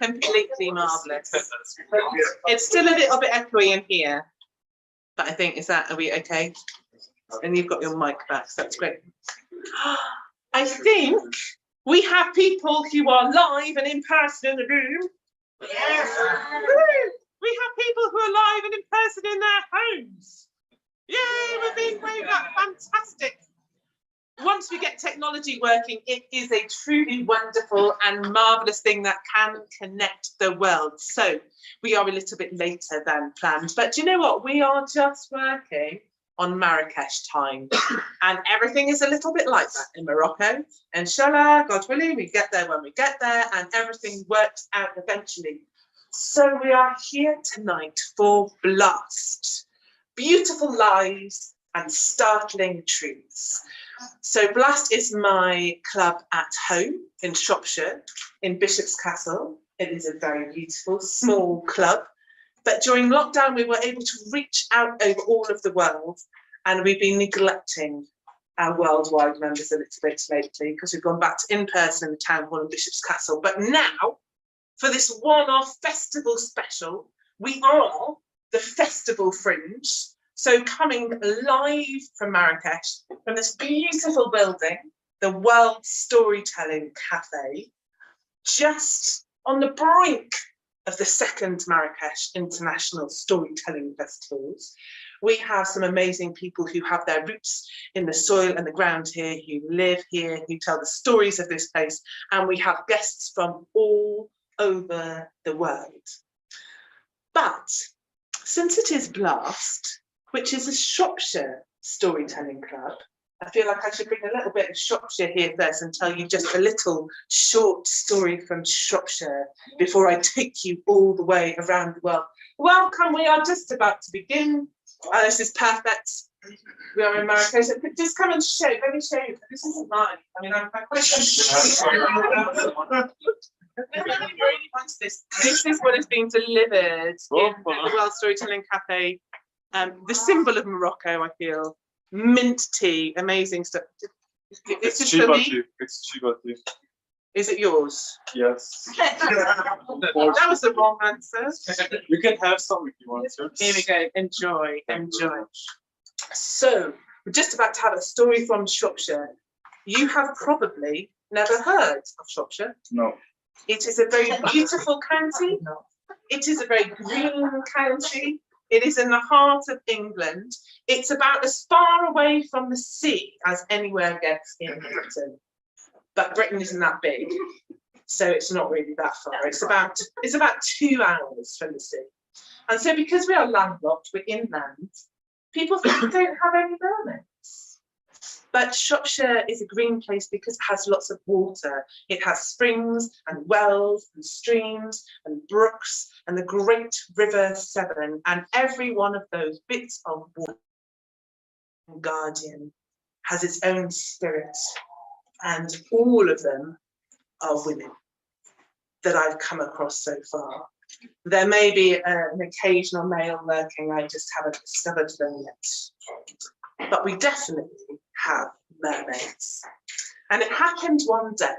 Completely marvellous. It's still a little bit echoey in here, but I think, are we okay? And you've got your mic back, so that's great. I think we have people who are live and in person in the room. Yes. We have people who are live and in person in their homes. Yay, we're being waved up. Fantastic. Once we get technology working, it is a truly wonderful and marvellous thing that can connect the world. So we are a little bit later than planned, but do you know what? We are just working on Marrakesh time, and everything is a little bit like that in Morocco. Inshallah, God willing, we get there when we get there, and everything works out eventually. So we are here tonight for Blast. Beautiful lies and startling truths. So Blast is my club at home in Shropshire, in Bishop's Castle. It is a very beautiful, small club. But during lockdown, we were able to reach out over all of the world, and we've been neglecting our worldwide members a little bit lately because we've gone back to in-person in the town hall in Bishop's Castle. But now, for this one-off festival special, we are the Festival Fringe. So coming live from Marrakesh, from this beautiful building, the World Storytelling Cafe, just on the brink of the second Marrakesh International Storytelling Festivals. We have some amazing people who have their roots in the soil and the ground here, who live here, who tell the stories of this place, and we have guests from all over the world. But since it is Blast, which is a Shropshire storytelling club, I feel like I should bring a little bit of Shropshire here first and tell you just a little short story from Shropshire before I take you all the way around the world. Welcome, we are just about to begin. This is perfect. We are in Marrakesh. Just come and show, let me show you. This isn't mine. I mean, I'm quite really want this. This is what is being delivered in the World Storytelling Cafe. The symbol of Morocco, I feel. Mint tea, amazing stuff. It's just for me. It's Chiba tea. Is it yours? Yes. That was the wrong answer. You can have some if you want to. Here we go. Enjoy, enjoy. So, we're just about to have a story from Shropshire. You have probably never heard of Shropshire. No. It is a very beautiful county. No. It is a very green county. It is in the heart of England. It's about as far away from the sea as anywhere gets in Britain. But Britain isn't that big, so it's not really that far. It's about 2 hours from the sea. And so because we are landlocked, we're inland, people think we don't have any mermaids. But Shropshire is a green place because it has lots of water. It has springs and wells and streams and brooks and the great River Severn, and every one of those bits of water and guardian has its own spirit, and all of them are women that I've come across so far. There may be an occasional male lurking, I just haven't discovered them yet. But we definitely have mermaids. And it happened one day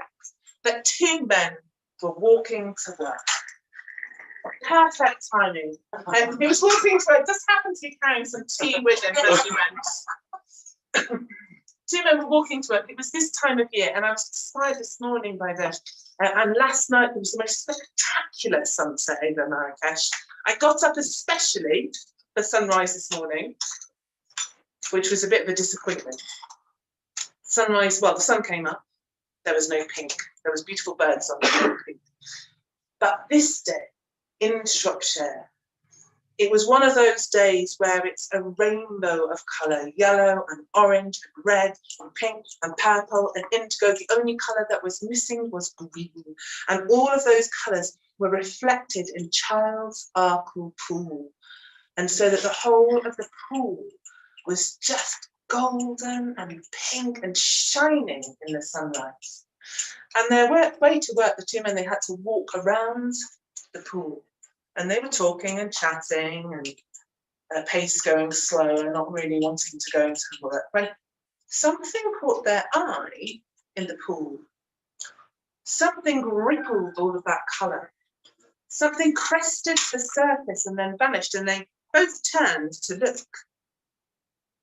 that 2 men were walking to work. Perfect timing. And he was walking to work, just happened to be carrying some tea with him as he went. 2 men were walking to work. It was this time of year, and I was inspired this morning by this. And last night there was the most spectacular sunset over Marrakesh. I got up especially for sunrise this morning, which was a bit of a disappointment. Sunrise, well, the sun came up. There was no pink. There was beautiful birds on the pink. But this day in Shropshire, it was one of those days where it's a rainbow of colour, yellow and orange and red and pink and purple and indigo. The only colour that was missing was green. And all of those colours were reflected in Child's Arkle Pool. And so that the whole of the pool was just golden and pink and shining in the sunlight. And their way to work, the 2 men, they had to walk around the pool. And they were talking and chatting and pace going slow and not really wanting to go into work, when something caught their eye in the pool. Something rippled all of that colour. something crested the surface and then vanished, and they both turned to look.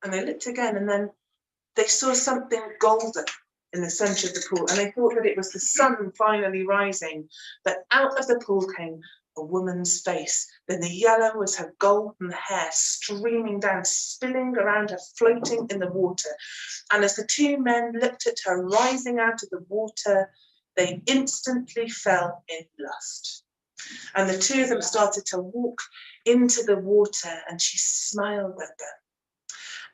And they looked again, and then they saw something golden in the centre of the pool, and they thought that it was the sun finally rising. But out of the pool came a woman's face. Then the yellow was her golden hair streaming down, spilling around her, floating in the water. And as the two men looked at her rising out of the water, they instantly fell in lust. And the two of them started to walk into the water, and she smiled at them.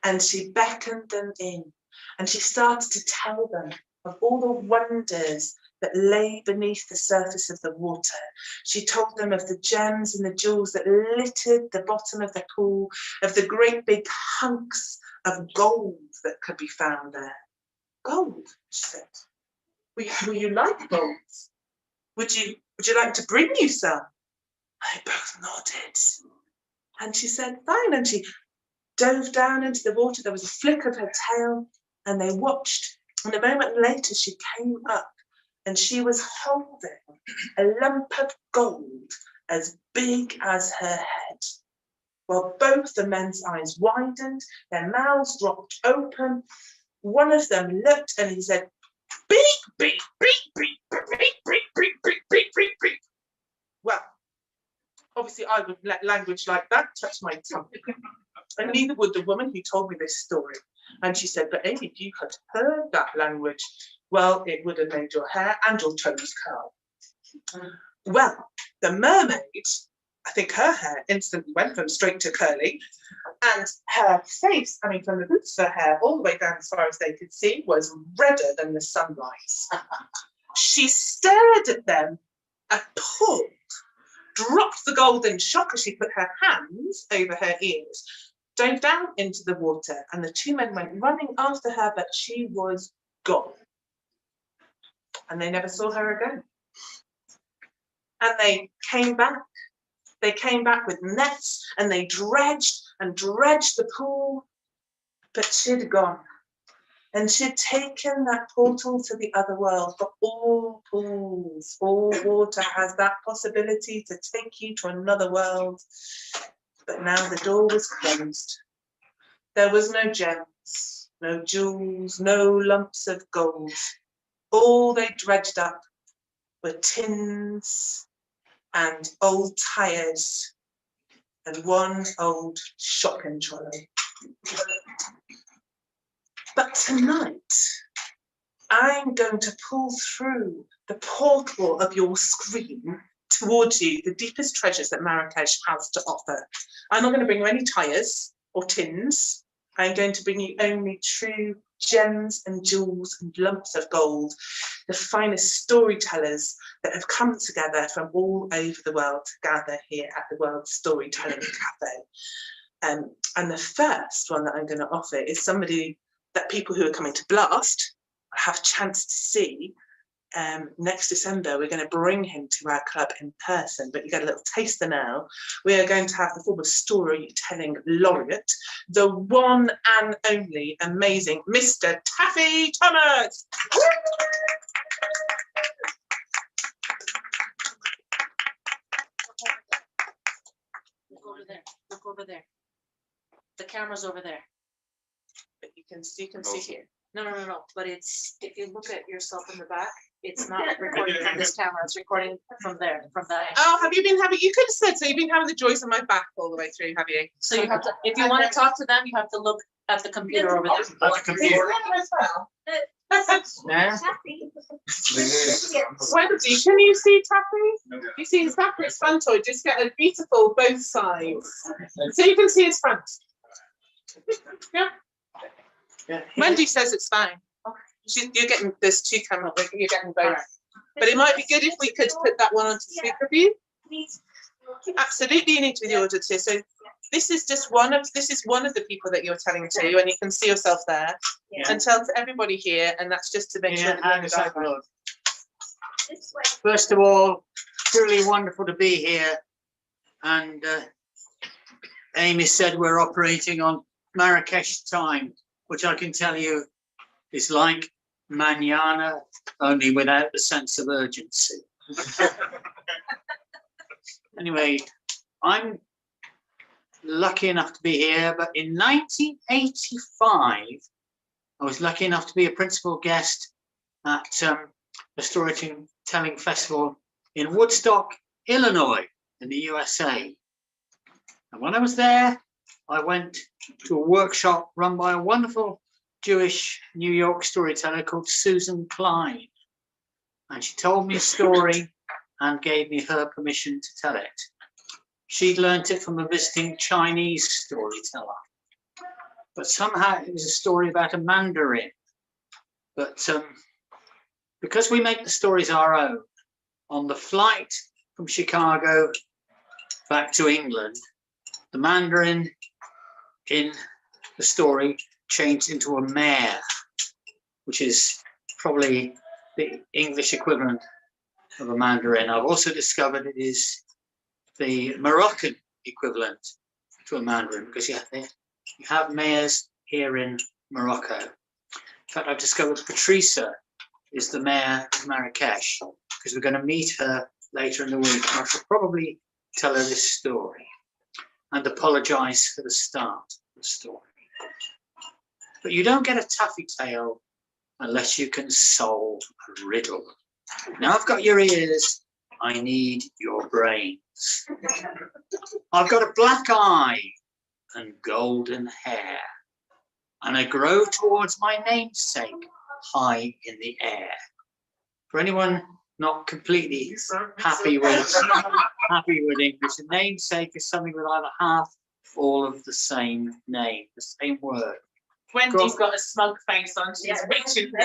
And she beckoned them in, and she started to tell them of all the wonders that lay beneath the surface of the water. She told them of the gems and the jewels that littered the bottom of the pool, of the great big hunks of gold that could be found there. Gold, she said. Will you like gold? Would you like to bring you some? They both nodded. And she said, fine. And she dove down into the water. There was a flick of her tail, and they watched. And a moment later, she came up, and she was holding a lump of gold as big as her head. Well, both the men's eyes widened, their mouths dropped open. One of them looked, and he said, beep, beep, beep, beep, beep, beep, beep, beep, beep, beep, beep, beep. Well, obviously I wouldn't let language like that touch my tongue. And neither would the woman who told me this story. And she said, but Amy, if you had heard that language, well, it would have made your hair and your toes curl. Well, the mermaid, I think her hair instantly went from straight to curly, and her face, I mean, from the roots of her hair all the way down as far as they could see, was redder than the sunrise. She stared at them, appalled, dropped the gold in shock as she put her hands over her ears, dove down into the water, and the two men went running after her, but she was gone. And they never saw her again. And they came back. They came back with nets, and they dredged and dredged the pool, but she'd gone. And she'd taken that portal to the other world. For all pools, all water has that possibility to take you to another world. But now the door was closed. There was no gems, no jewels, no lumps of gold. All they dredged up were tins and old tires and one old shopping trolley. But tonight, I'm going to pull through the portal of your screen towards you the deepest treasures that Marrakesh has to offer. I'm not going to bring you any tires or tins. I'm going to bring you only true gems and jewels and lumps of gold, the finest storytellers that have come together from all over the world to gather here at the World Storytelling Cafe. And the first one that I'm going to offer is somebody that people who are coming to Blast have a chance to see. Next December, we're going to bring him to our club in person, but you get a little taster now. We are going to have the former storytelling laureate, the one and only amazing Mr. Taffy Thomas. Look over there. Look over there. The camera's over there. But you can see here. No. But it's, if you look at yourself in the back, it's not recording from this camera. It's recording from there, from that. Oh, have you been having? You could have said so. You've been having the joys of my back all the way through, have you? So you have to, if you want to talk to them, you have to look at the computer over there. At the computer. Yeah. Wendy, can you see Taffy? You see his back or his front, or just get a beautiful both sides, so you can see his front. Yeah. Wendy says it's fine. You're getting, there's two cameras, you're getting both. But it might be good if we could put that one onto speaker view. Absolutely, you need to be the audience here. So this is just one of the people that you're telling to, and you can see yourself there. Yeah. And tell to everybody here, and that's just to make sure that you're First of all, truly wonderful to be here. And Amy said we're operating on Marrakesh time, which I can tell you is like manana, only without the sense of urgency. Anyway, I'm lucky enough to be here, but in 1985, I was lucky enough to be a principal guest at the Storytelling Festival in Woodstock, Illinois, in the USA. And when I was there, I went to a workshop run by a wonderful Jewish New York storyteller called Susan Klein. And she told me a story and gave me her permission to tell it. She'd learnt it from a visiting Chinese storyteller. But somehow it was a story about a mandarin. But because we make the stories our own, on the flight from Chicago back to England, the mandarin in the story changed into a mare, which is probably the English equivalent of a mandarin. I've also discovered it is the Moroccan equivalent to a mandarin, because you have mares here in Morocco. In fact, I've discovered Patricia is the mayor of Marrakesh, because we're going to meet her later in the week. I should probably tell her this story and apologise for the start of the story. But you don't get a taffy tale unless you can solve a riddle. Now I've got your ears, I need your brains. I've got a black eye and golden hair, and I grow towards my namesake high in the air. For anyone not completely happy with English, a namesake is something with either half or all of the same name, the same word. Wendy's got a smug face on. She's reaching for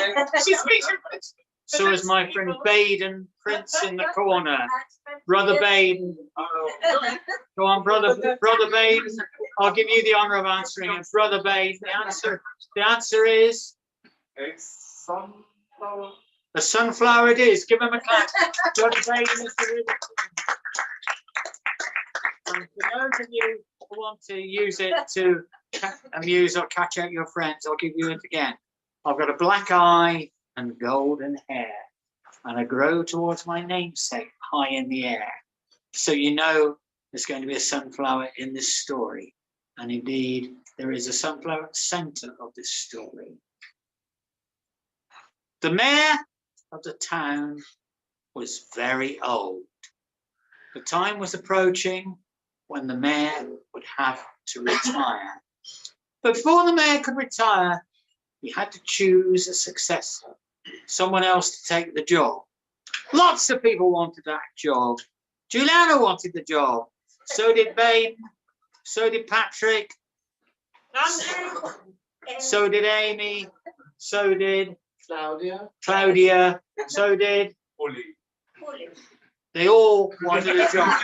it. So is my friend Baden Prince in the corner. Brother Baden. Go on, brother Baden. I'll give you the honour of answering it. Brother Baden. The answer is A sunflower. a sunflower it is. Give him a clap. Brother Baden is the winner. And for those of you who want to use it to amuse or catch out your friends, I'll give you it again. I've got a black eye and golden hair, and I grow towards my namesake high in the air. So you know there's going to be a sunflower in this story, and indeed there is a sunflower at the centre of this story. The mayor of the town was very old. The time was approaching when the mayor would have to retire. But before the mayor could retire, he had to choose a successor, someone else to take the job. Lots of people wanted that job. Juliana wanted the job. So did Baden. So did Patrick. So did Amy. So did Claudia. So did Oli. They all wanted a job.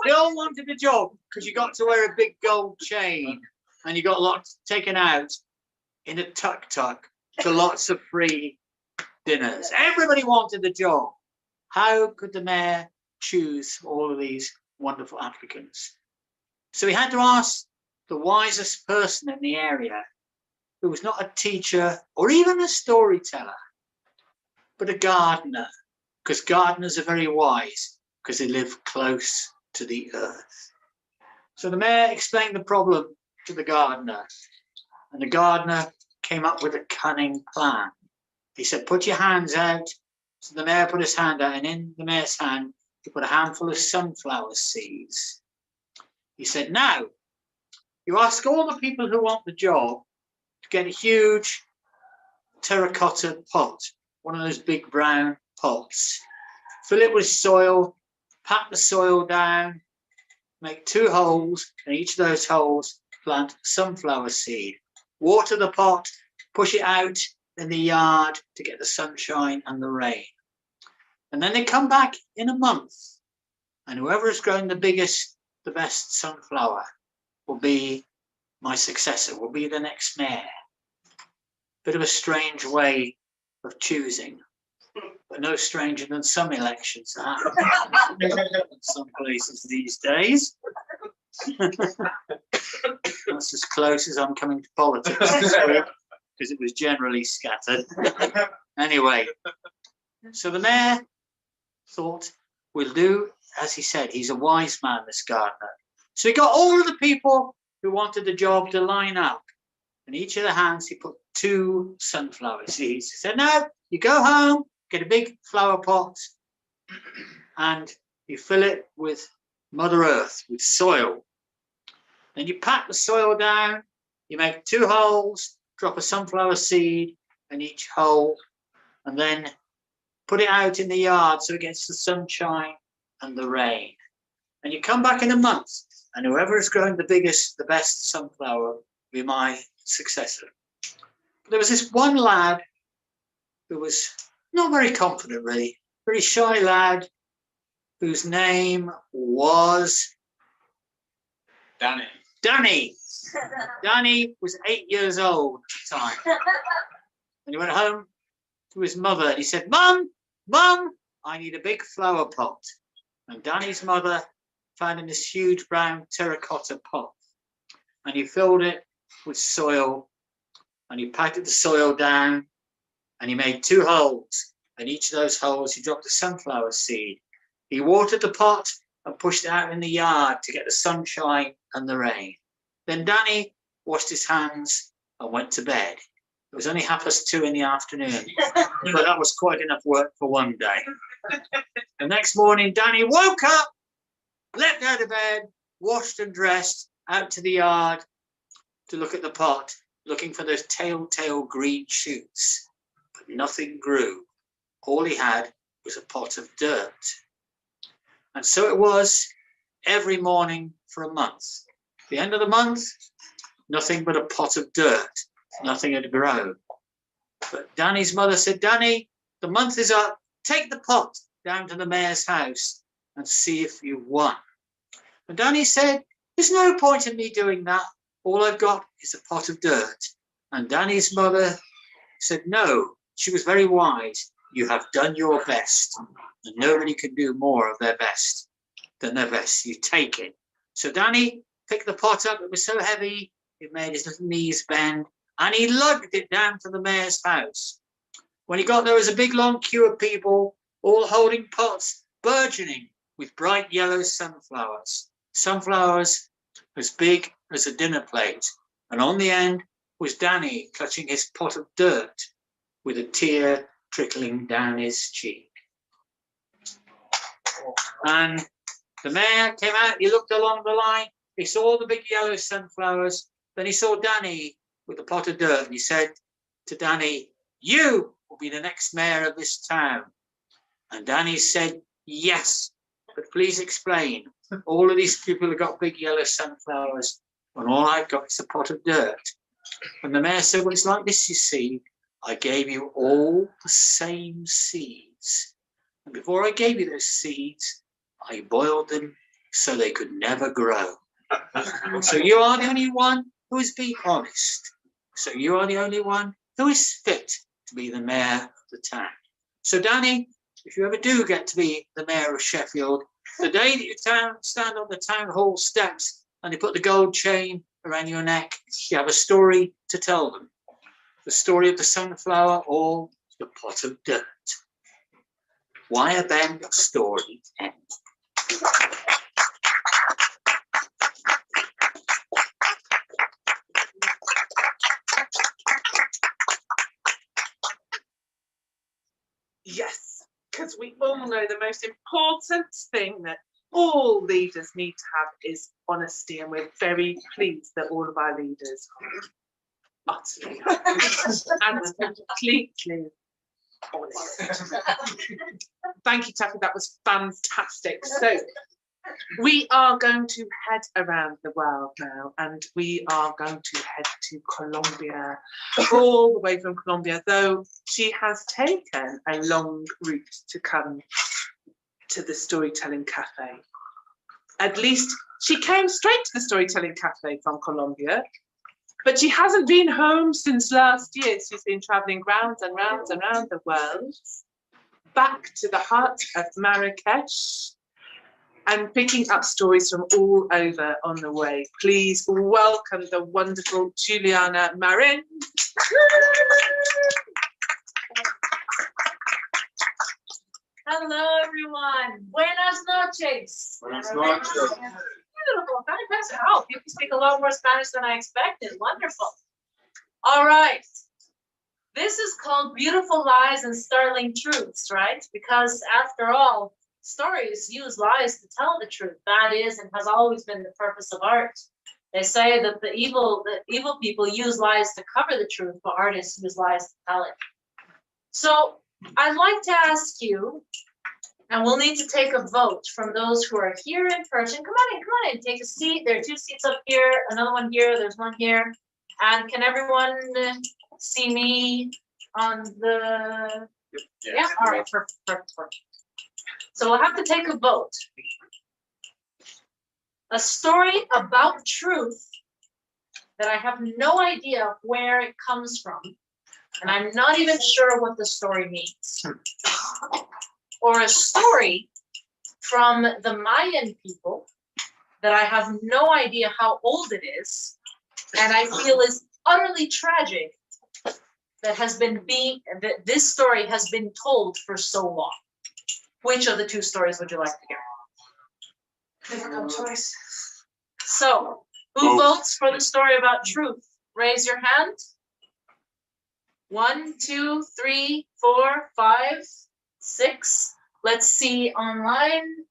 They all wanted a job because you got to wear a big gold chain and you got lots taken out in a tuk-tuk to lots of free dinners. Everybody wanted the job. How could the mayor choose all of these wonderful applicants? So he had to ask the wisest person in the area, who was not a teacher or even a storyteller, but a gardener, because gardeners are very wise because they live close to the earth. So the mayor explained the problem to the gardener, and the gardener came up with a cunning plan. He said, put your hands out. So the mayor put his hand out, and in the mayor's hand, he put a handful of sunflower seeds. He said, now, you ask all the people who want the job to get a huge terracotta pot, one of those big brown pots. Fill it with soil, pat the soil down, make 2 holes, and each of those holes plant sunflower seed. Water the pot, push it out in the yard to get the sunshine and the rain. And then they come back in a month, and whoever has grown the biggest, the best sunflower will be my successor, will be the next mayor. Bit of a strange way of choosing, but no stranger than some elections that happen in some places these days. That's as close as I'm coming to politics this week, because it was generally scattered. Anyway, so the mayor thought we'll do as he said. He's a wise man, this gardener. So he got all of the people who wanted the job to line up. And each of the hands, he put 2 sunflower seeds. He said, no, you go home, get a big flower pot, and you fill it with Mother Earth, with soil. Then you pat the soil down, you make 2 holes, drop a sunflower seed in each hole, and then put it out in the yard so it gets the sunshine and the rain. And you come back in a month, and whoever is growing the biggest, the best sunflower will be my successor. But there was this one lad who was not very confident, really, very shy lad, whose name was Danny. Danny. Danny was 8 years old at the time. And he went home to his mother and he said, Mum, I need a big flower pot. And Danny's mother found him this huge brown terracotta pot. And he filled it with soil and he patted the soil down and he made 2 holes. And each of those holes he dropped a sunflower seed. He watered the pot and pushed it out in the yard to get the sunshine and the rain. Then Danny washed his hands and went to bed. It was only 2:30 in the afternoon, but that was quite enough work for one day. The next morning, Danny woke up, leapt out of bed, washed and dressed, out to the yard to look at the pot, looking for those telltale green shoots. But nothing grew. All he had was a pot of dirt. And so it was every morning for a month. At the end of the month, nothing but a pot of dirt. Nothing had grown. But Danny's mother said, Danny, the month is up. Take the pot down to the mayor's house and see if you've won. And Danny said, there's no point in me doing that. All I've got is a pot of dirt. And Danny's mother said, no, she was very wise. You have done your best. And nobody can do more of their best than their best. You take it. So Danny picked the pot up. It was so heavy, it made his little knees bend. And he lugged it down to the mayor's house. When he got there, was a big long queue of people, all holding pots, burgeoning with bright yellow sunflowers. Sunflowers as big as a dinner plate. And on the end was Danny clutching his pot of dirt with a tear trickling down his cheek. And the mayor came out, he looked along the line, he saw the big yellow sunflowers, then he saw Danny with a pot of dirt, and he said to Danny, you will be the next mayor of this town. And Danny said, yes, but please explain. All of these people have got big yellow sunflowers, and all I've got is a pot of dirt. And the mayor said, well, it's like this, you see. I gave you all the same seeds. And before I gave you those seeds, I boiled them so they could never grow. So you are the only one who is being honest. So you are the only one who is fit to be the mayor of the town. So Danny, if you ever do get to be the mayor of Sheffield, the day that you stand on the town hall steps and they put the gold chain around your neck, you have a story to tell them. The story of the sunflower or the pot of dirt. Why abandon your story end? Yes, because we all know the most important thing that all leaders need to have is honesty, and we're very pleased that all of our leaders are utterly and completely honest. Thank you, Taffy, that was fantastic. So we are going to head around the world now, and we are going to head to Colombia, all the way from Colombia, though she has taken a long route to come to the Storytelling Cafe. At least she came straight to the Storytelling Cafe from Colombia, but she hasn't been home since last year. She's been traveling rounds and rounds and round the world, back to the heart of Marrakesh, and picking up stories from all over on the way. Please welcome the wonderful Juliana Marin. Hello, everyone. Buenas noches. Buenas noches. Beautiful. Kind of pass it out. You can speak a lot more Spanish than I expected. Wonderful. All right. This is called Beautiful Lies and Startling Truths, right? Because after all, stories use lies to tell the truth. That is and has always been the purpose of art. They say that the evil people use lies to cover the truth, but artists use lies to tell it. So I'd like to ask you, and we'll need to take a vote from those who are here in person. Come on in, take a seat. There are 2 seats up here, another one here, there's one here. And can everyone see me on the, yeah, all right, perfect. So we'll have to take a vote. A story about truth that I have no idea where it comes from, and I'm not even sure what the story means. Or a story from the Mayan people that I have no idea how old it is, and I feel is utterly tragic that this story has been told for so long. Which of the 2 stories would you like to hear? Difficult choice. So, who votes for the story about truth? Raise your hand. 1, 2, 3, 4, 5, 6. Let's see online.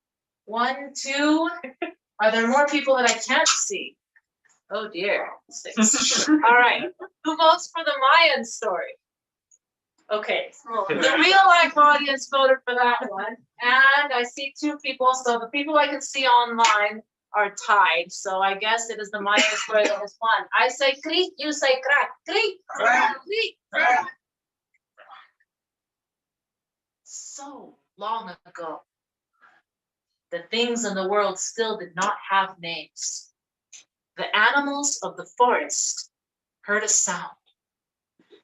1, 2. Are there more people that I can't see? Oh dear. 6. All right. Who votes for the Mayan story? Okay. The real life audience voted for that one. And I see 2 people. So the people I can see online are tied. So I guess it is the Mayan story that has won. I say creak, you say crack. Creak, crack, creak, crack. So long ago, the things in the world still did not have names. The animals of the forest heard a sound.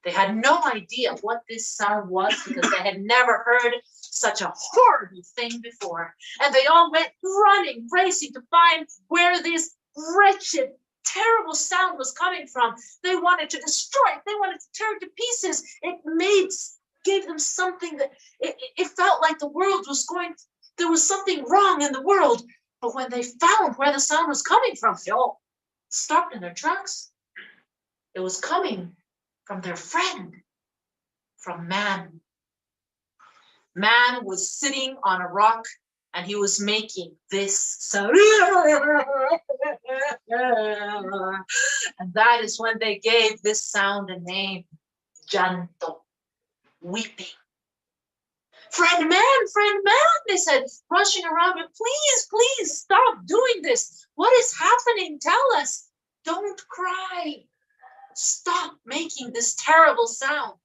They had no idea what this sound was because they had never heard such a horrible thing before. And they all went running, racing to find where this wretched, terrible sound was coming from. They wanted to destroy it. They wanted to tear it to pieces. It gave them something that it felt like the world was there was something wrong in the world. But when they found where the sound was coming from, they all stopped in their tracks. It was coming from their friend, from man. Man was sitting on a rock and he was making this sound. And that is when they gave this sound a name, llanto, weeping. Friend man, they said, rushing around, but please stop doing this. What is happening? Tell us. Don't cry. Stop making this terrible sound.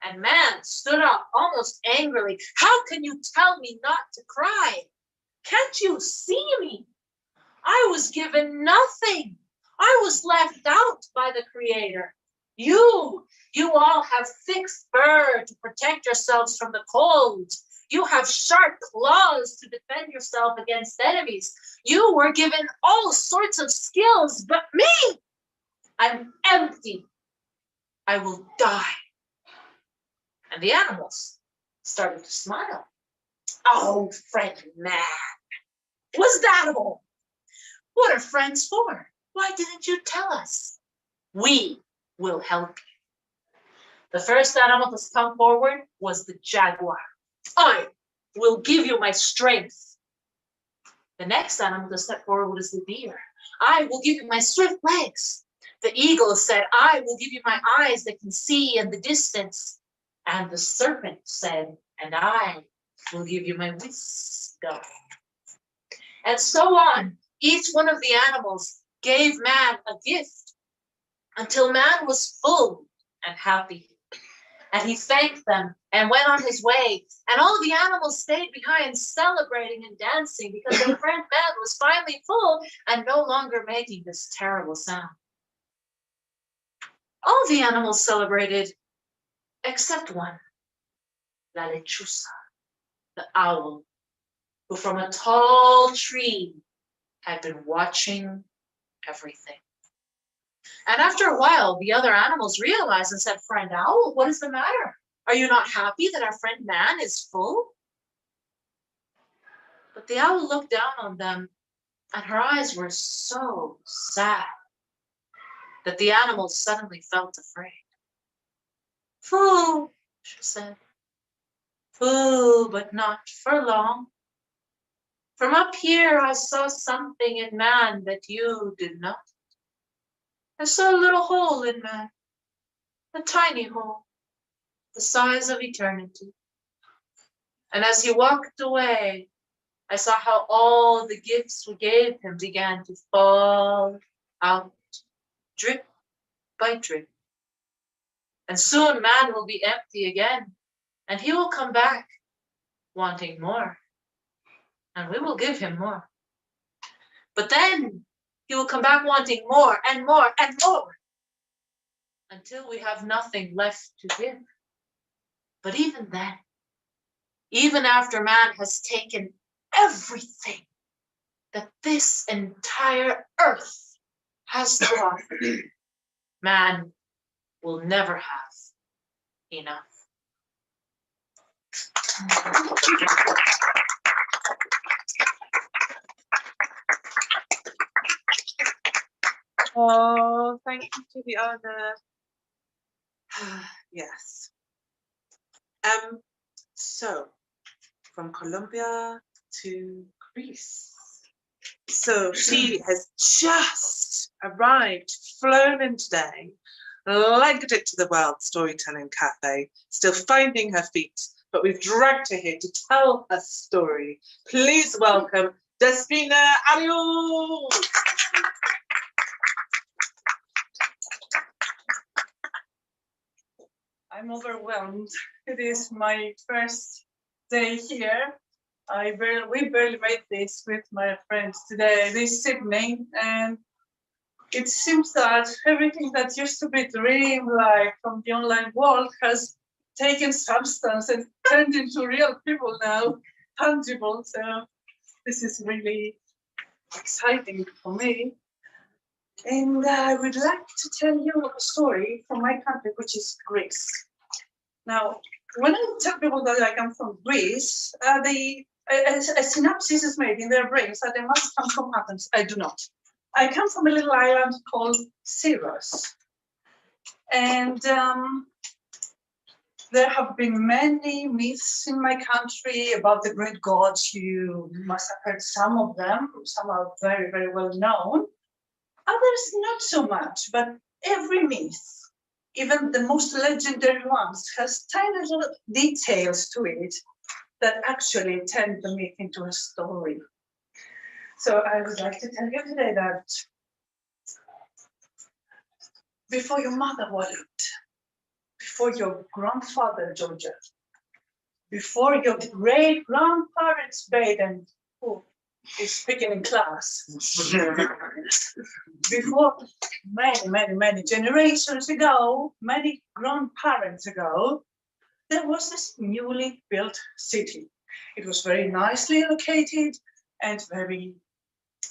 And man stood up almost angrily. How can you tell me not to cry? Can't you see me? I was given nothing. I was left out by the Creator. You all have thick fur to protect yourselves from the cold. You have sharp claws to defend yourself against enemies. You were given all sorts of skills, but me, I'm empty. I will die. And the animals started to smile. Oh, friend man, was that all? What are friends for? Why didn't you tell us? We will help you. The first animal to come forward was the jaguar. I will give you my strength. The next animal to step forward was the deer. I will give you my swift legs. The eagle said, I will give you my eyes that can see in the distance. And the serpent said, and I will give you my wisdom. And so on. Each one of the animals gave man a gift until man was full and happy. And he thanked them and went on his way. And all the animals stayed behind celebrating and dancing because their friend man was finally full and no longer making this terrible sound. All the animals celebrated except one, La Lechuza, the owl, who from a tall tree had been watching everything. And after a while, the other animals realized and said, Friend owl, what is the matter? Are you not happy that our friend man is full? But the owl looked down on them, and her eyes were so sad that the animals suddenly felt afraid. Fool, she said. Fool, but not for long. From up here I saw something in man that you did not. I saw a little hole in man, a tiny hole, the size of eternity. And as he walked away, I saw how all the gifts we gave him began to fall out, drip by drip. And soon man will be empty again, and he will come back wanting more, and we will give him more. But then he will come back wanting more and more and more, until we have nothing left to give. But even then, even after man has taken everything that this entire earth has to offer, man will never have enough. Oh, thank you to the other. Yes. So from Colombia to Greece. So she has just arrived, flown in today, legged it to the World Storytelling Cafe, still finding her feet, but we've dragged her here to tell her story. Please welcome Despina Ariel. I'm overwhelmed. It is my first day here. We barely made this with my friends today, this evening, and it seems that everything that used to be dream-like from the online world has taken substance and turned into real people now, tangible. So this is really exciting for me. And I would like to tell you a story from my country, which is Greece. Now, when I tell people that I come from Greece, a synopsis is made in their brains that they must come from Athens. I do not. I come from a little island called Syros. And there have been many myths in my country about the great gods. You must have heard some of them. Some are very, very well known. Others not so much, but every myth, even the most legendary ones, has tiny little details to it that actually turn the myth into a story. So I would like to tell you today that before your mother walked, before your grandfather Georgia, before your great grandparents Baden, who is speaking in class, before many generations ago, many grandparents ago, there was this newly built city. It was very nicely located and very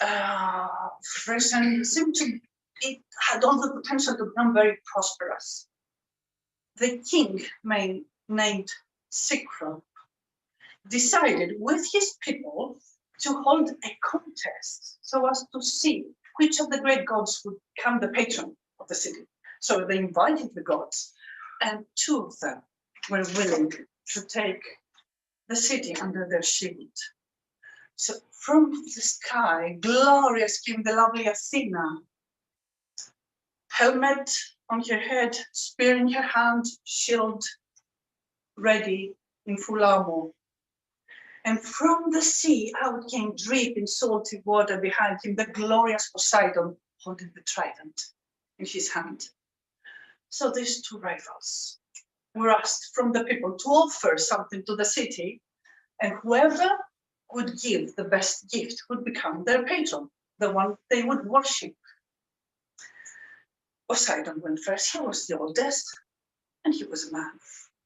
fresh, and it had all the potential to become very prosperous. The king, named Sikro, decided with his people to hold a contest so as to see which of the great gods would become the patron of the city. So they invited the gods, and two of them were willing to take the city under their shield. So from the sky, glorious came the lovely Athena, helmet on her head, spear in her hand, shield ready in full armor. And from the sea out came drip in salty water behind him the glorious Poseidon holding the trident in his hand. So these two rivals were asked from the people to offer something to the city, and whoever would give the best gift would become their patron, the one they would worship. Poseidon went first. He was the oldest, and he was a man.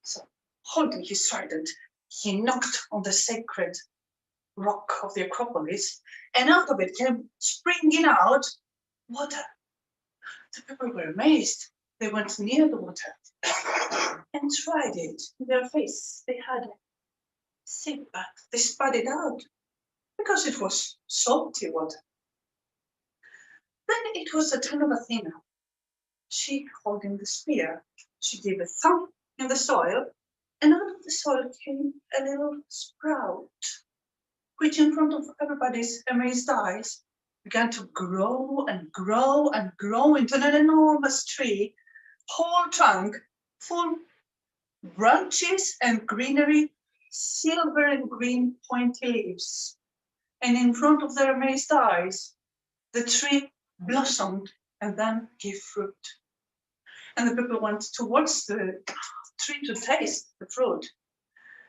So holding his trident, he knocked on the sacred rock of the Acropolis, and out of it came springing out water. The people were amazed. They went near the water and tried it in their face. They had a sick bath. They spat it out. because it was salty water. Then it was the turn of Athena. She holding the spear. She gave a thump in the soil, and out of the soil came a little sprout, which in front of everybody's amazed eyes began to grow and grow and grow into an enormous tree, whole trunk, full branches and greenery, silver and green pointy leaves. And in front of their amazed eyes, the tree blossomed and then gave fruit. And the people went towards the tree to taste the fruit.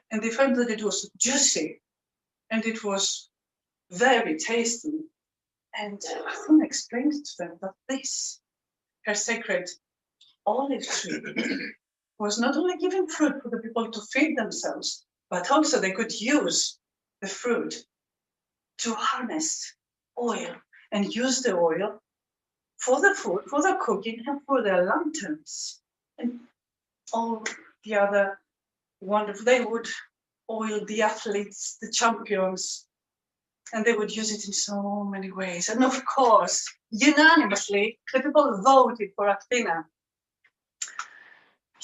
And they found that it was juicy and it was very tasty. And Athena explained to them that this, her sacred olive tree, was not only giving fruit for the people to feed themselves, but also they could use the fruit to harness oil and use the oil for the food, for the cooking, and for their lanterns. And all the other wonderful, they would oil the athletes, the champions, and they would use it in so many ways. And of course, unanimously, the people voted for Athena.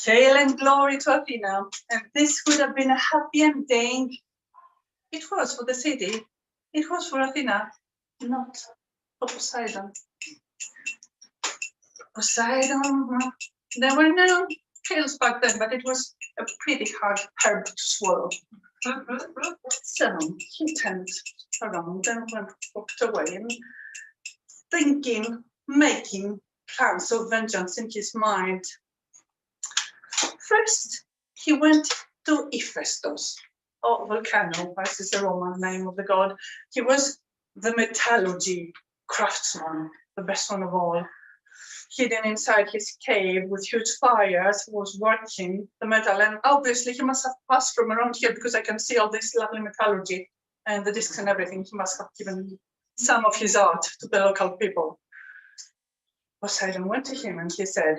Hail and glory to Athena. And this would have been a happy ending. It was for the city. It was for Athena, not for Poseidon. Poseidon, there were no pills back then, but it was a pretty hard herb to swallow. So he turned around and walked away and thinking, making plans of vengeance in his mind. First, he went to Hephaestus, or Volcano, as is the Roman name of the god. He was the metallurgy craftsman, the best one of all. Hidden inside his cave with huge fires, was working the metal. And obviously he must have passed from around here because I can see all this lovely metallurgy and the discs and everything. He must have given some of his art to the local people. Poseidon went to him and he said,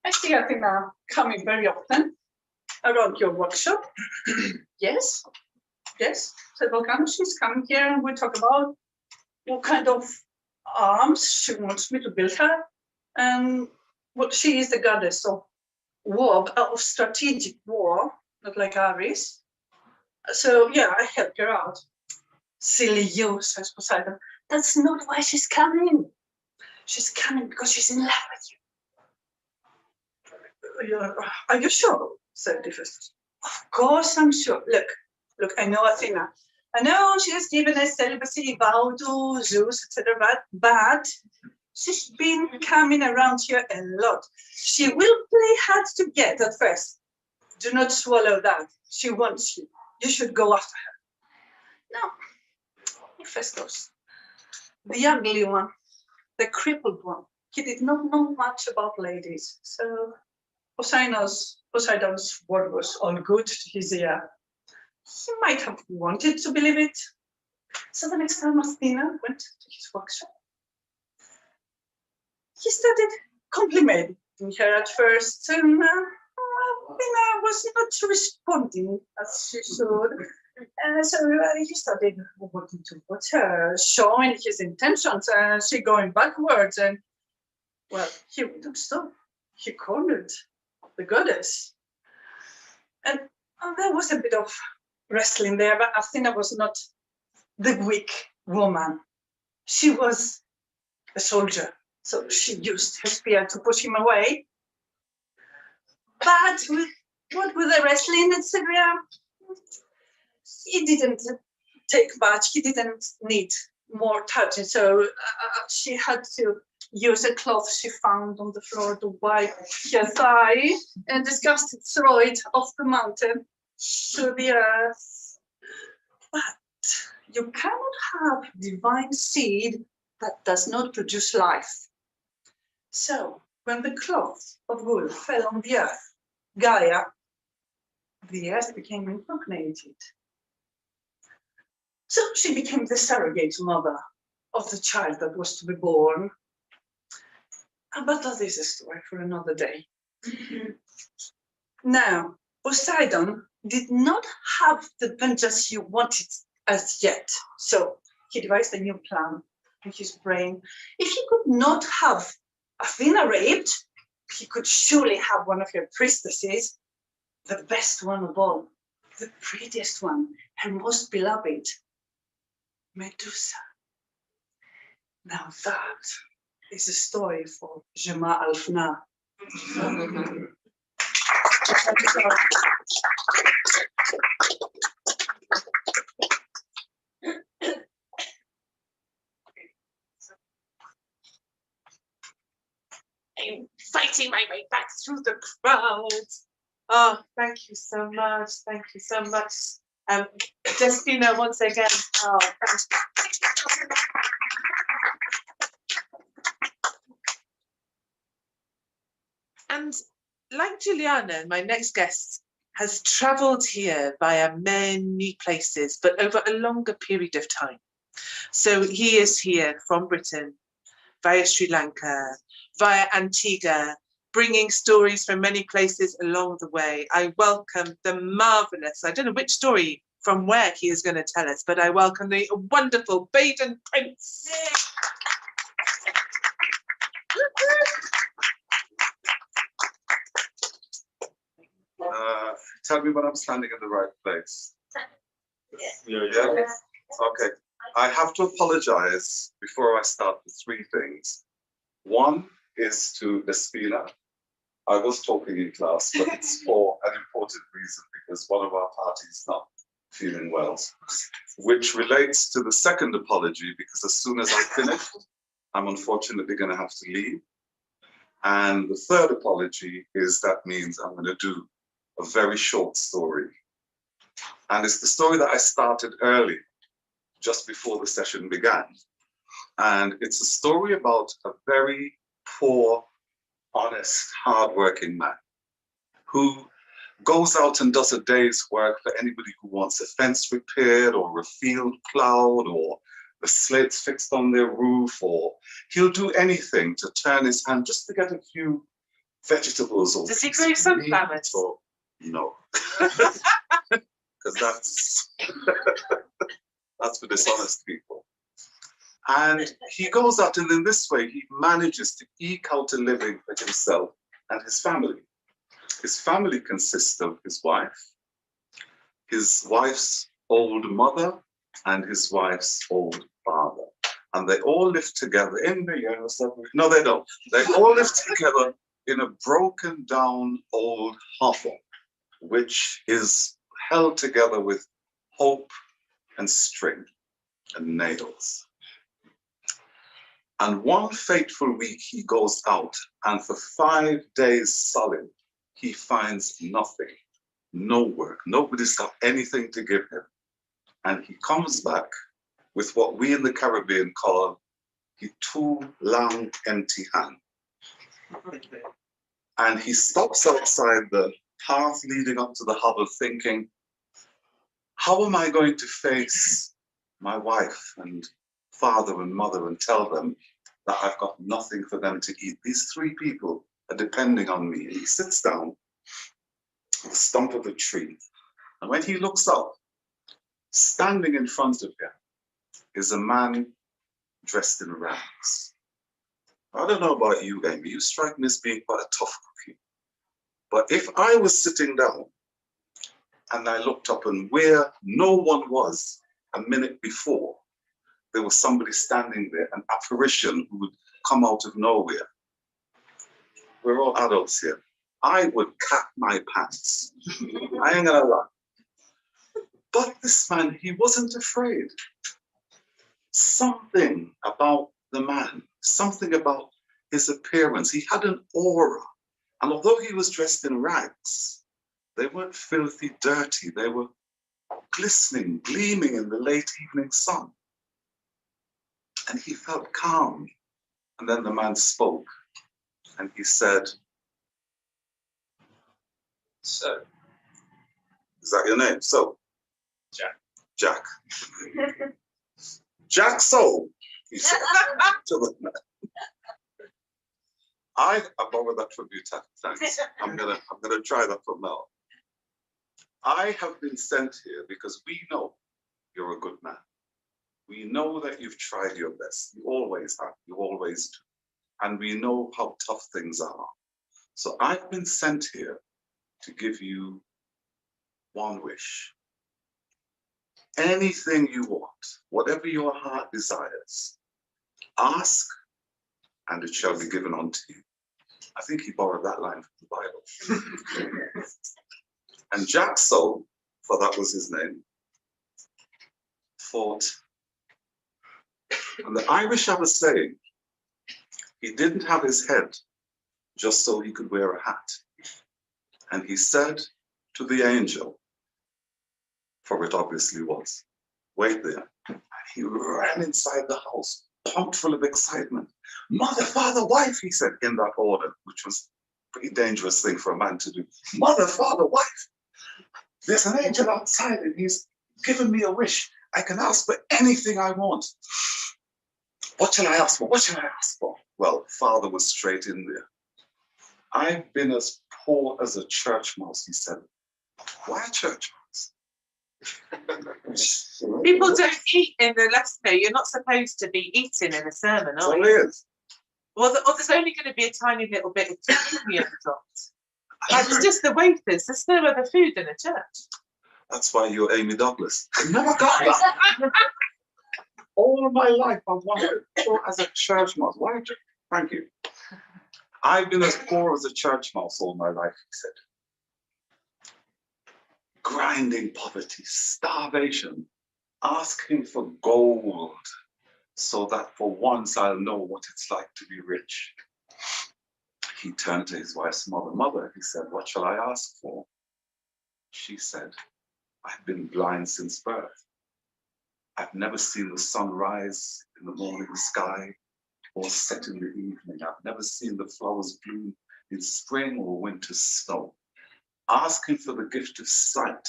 I see Athena coming very often around your workshop. Yes, yes, said Volcano, she's coming here and we talk about what kind of arms she wants me to build her. And what she is the goddess of war, of strategic war, not like Ares. So yeah, I help her out. Silly you, says Poseidon. That's not why she's coming. She's coming because she's in love with you. Are you sure? Said Hephaestus. Of course I'm sure. Look, I know Athena. I know she has given a celibacy vow to Zeus, etc. But she's been coming around here a lot. She will play hard to get at first. Do not swallow that. She wants you. You should go after her. No, Hephaestus, the ugly one, the crippled one, he did not know much about ladies. So Poseidon's word was all good to his ear. He might have wanted to believe it. So the next time Athena went to his workshop, he started complimenting her at first, and Athena was not responding as she should. So he started working towards her, showing his intentions, and she going backwards, and well, he wouldn't stop. He cornered the goddess. And there was a bit of wrestling there, but Athena was not the weak woman. She was a soldier, so she used her spear to push him away. But with the wrestling, etc., he didn't take much. He didn't need more touching, so she had to use a cloth she found on the floor to wipe her thigh and disgusted throw it off the mountain to the earth. But you cannot have divine seed that does not produce life. So when the cloth of wool fell on the earth, Gaia, the earth became impregnated. So she became the surrogate mother of the child that was to be born. But that is a story for another day. Now, Poseidon did not have the vengeance he wanted as yet. So he devised a new plan in his brain. If he could not have Athena raped, he could surely have one of her priestesses, the best one of all, the prettiest one, her most beloved, Medusa. Now that is a story for Jema Alfna. I'm fighting my way back through the crowd. Oh, thank you so much. Thank you so much. Justina, once again. Oh, thank you. And like Juliana, my next guest has travelled here via many places, but over a longer period of time. So he is here from Britain, via Sri Lanka, via Antigua, bringing stories from many places along the way. I welcome the marvellous, I don't know which story from where he is going to tell us, but I welcome the wonderful Baden Prince. Tell me when I'm standing in the right place. Yeah. Okay. I have to apologize before I start with three things. One is to Despina. I was talking in class, but it's for an important reason because one of our parties is not feeling well, which relates to the second apology because as soon as I finish, I'm unfortunately going to have to leave. And the third apology is that means I'm going to do a very short story. And it's the story that I started early, just before the session began. And it's a story about a very poor, honest, hardworking man who goes out and does a day's work for anybody who wants a fence repaired or a field plowed or the slates fixed on their roof, or he'll do anything to turn his hand just to get a few vegetables. Or does he grow sunflowers? Or, no, because that's for dishonest people. And he goes out, and in this way, he manages to eke out a living for himself and his family. His family consists of his wife's old mother, and his wife's old father. And they all live together in the years of... No, they don't. They all live together in a broken down old hovel, which is held together with hope and string and nails. And one fateful week he goes out, and for 5 days solid, he finds nothing, no work. Nobody's got anything to give him. And he comes back with what we in the Caribbean call a too long empty hand. And he stops outside the path leading up to the hovel thinking, how am I going to face my wife and father and mother and tell them that I've got nothing for them to eat? These 3 people are depending on me. And he sits down on the stump of a tree. And when he looks up, standing in front of him is a man dressed in rags. I don't know about you, Amy, you strike me as being quite a tough cookie. But if I was sitting down and I looked up, and where no one was a minute before, there was somebody standing there, an apparition who would come out of nowhere. We're all adults here. I would cap my pants. I ain't gonna lie. But this man, he wasn't afraid. Something about the man, something about his appearance. He had an aura. And although he was dressed in rags, they weren't filthy, dirty. They were glistening, gleaming in the late evening sun. And he felt calm. And then the man spoke. And he said, So, is that your name? So? Jack. Jack. Jack So, he said to the man. I borrowed that from you, thanks. I'm gonna try that from now on. I have been sent here because we know you're a good man. We know that you've tried your best. You always have. You always do. And we know how tough things are. So I've been sent here to give you one wish. Anything you want, whatever your heart desires, ask and it shall be given unto you. I think he borrowed that line from the Bible. And Jack Soul, for that was his name, thought, and the Irish have a saying, he didn't have his head just so he could wear a hat. And he said to the angel, for it obviously was, wait there. And he ran inside the house, pumped full of excitement. Mother, father, wife, he said in that order, which was a pretty dangerous thing for a man to do. Mother, father, wife, there's an angel outside and he's given me a wish. I can ask for anything I want. What shall I ask for? What shall I ask for? Well, father was straight in there. I've been as poor as a church mouse, he said. Why a church mouse? People don't eat in the lesson. You're not supposed to be eating in a sermon, are you? Well, it is. Well, there's only going to be a tiny little bit of communion dropped. It's just the wafers. There's no other food in a church. That's why you're Amy Douglas. Never got that. All my life I've wanted as a church mouse. Why? Thank you. I've been as poor as a church mouse all my life, he said. Grinding poverty, starvation, asking for gold so that for once I'll know what it's like to be rich. He turned to his wife's mother. Mother, he said, what shall I ask for? She said, I've been blind since birth. I've never seen the sun rise in the morning sky or set in the evening. I've never seen the flowers bloom in spring or winter snow. Asking for the gift of sight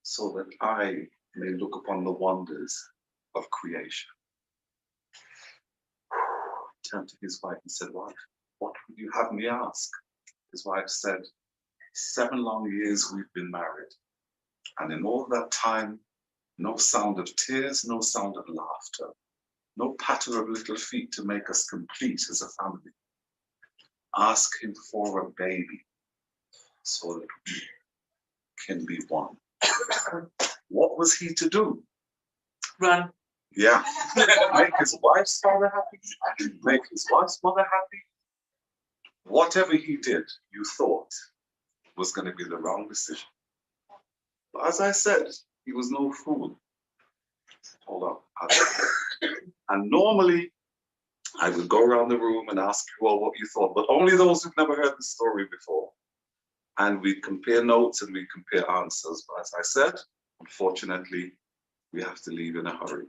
so that I may look upon the wonders of creation. He turned to his wife and said, wife, what would you have me ask? His wife said, 7 long years we've been married. And in all that time, no sound of tears, no sound of laughter, no patter of little feet to make us complete as a family. Ask him for a baby so that we can be one. What was he to do? Run. Yeah. Make his wife's father happy, make his wife's mother happy. Whatever he did, you thought was going to be the wrong decision. But as I said, he was no fool. Hold on. And normally, I would go around the room and ask you all what you thought, but only those who've never heard the story before. And we compare notes and we compare answers. But as I said, unfortunately, we have to leave in a hurry.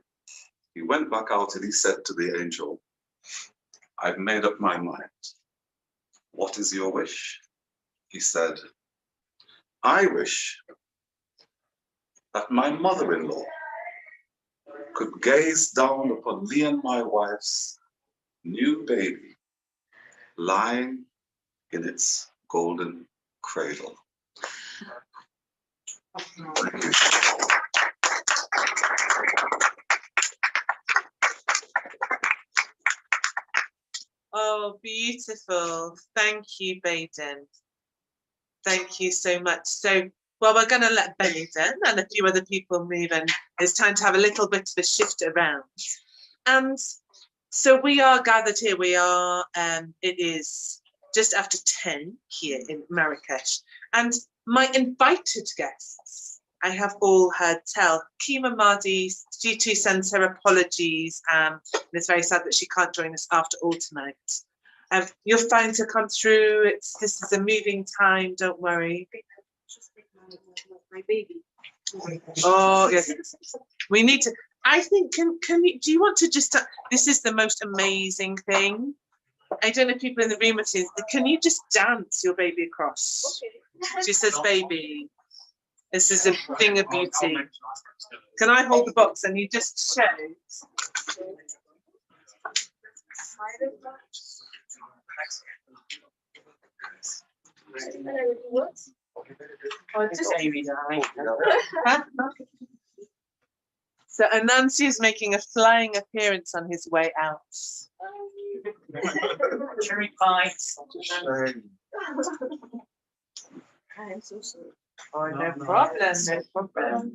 He went back out and he said to the angel, I've made up my mind. What is your wish? He said, I wish that my mother-in-law could gaze down upon me and my wife's new baby lying in its golden cradle. Oh, beautiful. Thank you, Baden. Thank you so much. So, well, we're going to let Baden and a few other people move, and it's time to have a little bit of a shift around. And so we are gathered here. We are, it is just after 10 here in Marrakesh. And my invited guests, I have all heard tell. Kima Mahdi, G2 sends her apologies. And it's very sad that she can't join us after all tonight. You're fine to come through. This is a moving time, don't worry. My baby. Oh, yes. We need to, I think, can you, do you want to just, this is the most amazing thing. I don't know if people in the room are seeing, can you just dance your baby across? Okay. She says, baby. This is a thing of beauty. Can I hold the box and you just show? What? Oh, just Baby, darling. huh? So Anansi is making a flying appearance on his way out. Cherry pie. I'm so sorry. Oh, no problem, no problem.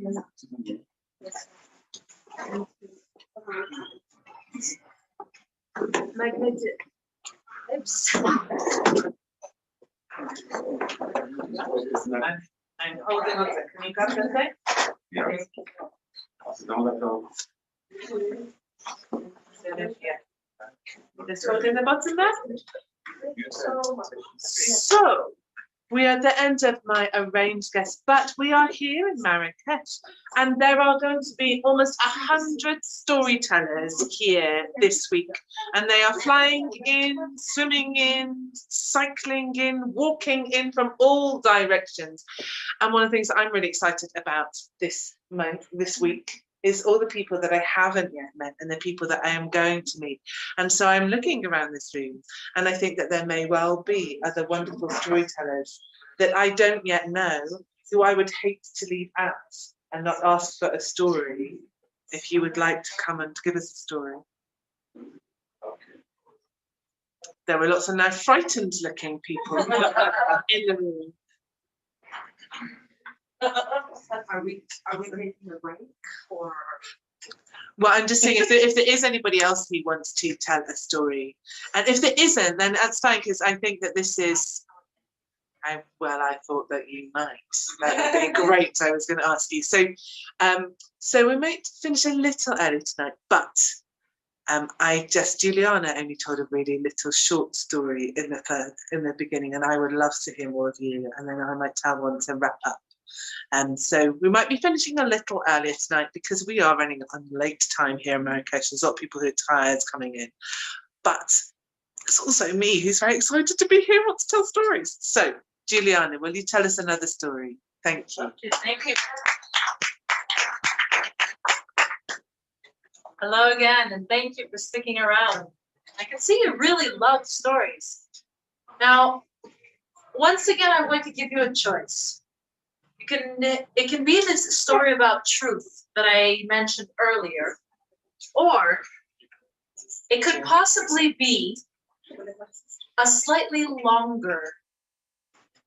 Magnetic. Oops. I'm holding on to it. Can you grab that thing? Yeah. Just holding the bottom there. So, we are at the end of my arranged guests, but we are here in Marrakesh, and there are going to be almost 100 storytellers here this week, and they are flying in, swimming in, cycling in, walking in from all directions. And one of the things that I'm really excited about this month, this week, is all the people that I haven't yet met and the people that I am going to meet. And so I'm looking around this room, and I think that there may well be other wonderful storytellers that I don't yet know, who I would hate to leave out and not ask for a story, if you would like to come and give us a story. There were lots of now frightened looking people in the room. Are we taking a break or? Well, I'm just saying, if there is anybody else who wants to tell a story, and if there isn't, then that's fine, because I think that this is, I thought that you might. That would be great. I was going to ask you. So we might finish a little early tonight, but Juliana only told a really little short story in the beginning, and I would love to hear more of you, and then I might tell one to wrap up. So we might be finishing a little earlier tonight because we are running on late time here in Marrakesh. There's a lot of people who are tired coming in, but it's also me who's very excited to be here and want to tell stories. So Juliana, will you tell us another story? Thank you. Thank you. Hello again, and thank you for sticking around. I can see you really love stories. Now, once again, I'm going to give you a choice. It can be this story about truth that I mentioned earlier, or it could possibly be a slightly longer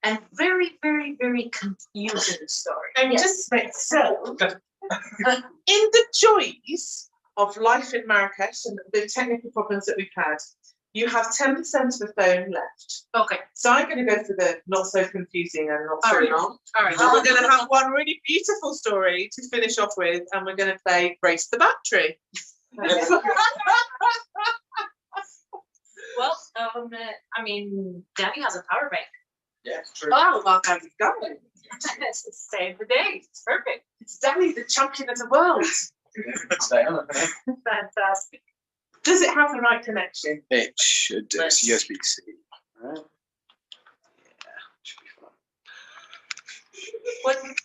and very, very, very confusing story. And Yes. just so, in the joys of life in Marrakesh and the technical problems that we've had, you have 10% of the phone left. Okay. So I'm going to go for the not so confusing and not so All right. long. All right. And we're going to have one really beautiful story to finish off with, and we're going to play Race the Battery. Well, I mean, Danny has a power bank. Yeah, true. Oh, well, how's it going? Save the day. It's perfect. It's Danny, the champion of the world. Stay on it. Fantastic. Does it have the right connection? It should do. It's Let's- USB-C. Right. Yeah, should be fine.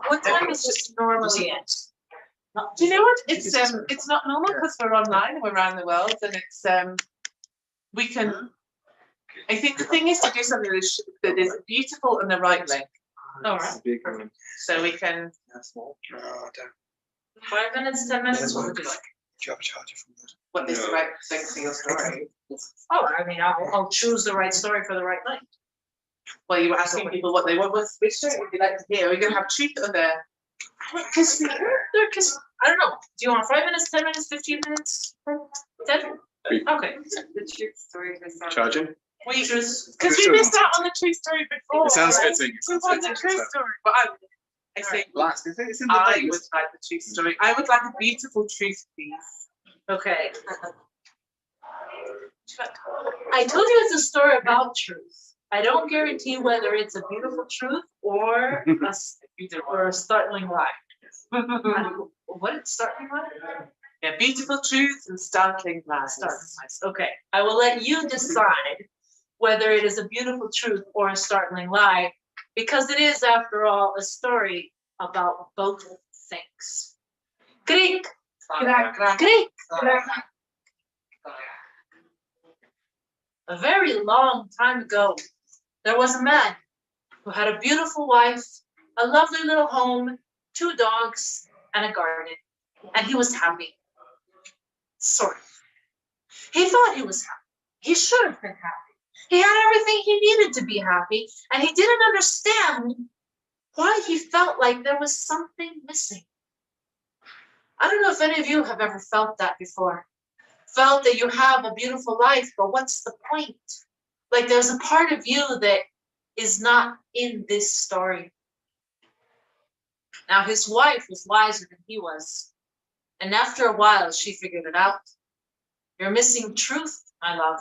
What time is this normally at? Do you know what? It's not normal because we're online and we're around the world, and it's we can. I think the thing is to do something that is beautiful and the right length. All right. Big one. So we can. That's small. No, I don't. 5 minutes, 10 minutes. What would you like? Do you have a charger from that? What is the right length for your story? Oh, I mean, I'll choose the right story for the right night. Well, you were asking people what they want. Which story would you like to hear? Are we going to have truth or there? Because I don't know. Do you want 5 minutes, 10 minutes, 15 minutes? 10? Okay. The truth story is Charging? Because we missed out on the true story before. It sounds right? fitting. We want the true story, but I think Last, it's in the I name. would like the true story. I would like a beautiful truth, please. Okay. I told you it's a story about truth. I don't guarantee whether it's a beautiful truth or a startling lie. What is startling lie? Yeah, beautiful truth and startling lies. Startling lies. Okay. I will let you decide whether it is a beautiful truth or a startling lie, because it is, after all, a story about both things. Greek. Greek. A very long time ago, there was a man who had a beautiful wife, a lovely little home, 2 dogs, and a garden. And he was happy. Sort of. He thought he was happy. He should have been happy. He had everything he needed to be happy, and he didn't understand why he felt like there was something missing. I don't know if any of you have ever felt that before. Felt that you have a beautiful life, but what's the point? Like there's a part of you that is not in this story. Now his wife was wiser than he was. And after a while, she figured it out. You're missing truth, my love.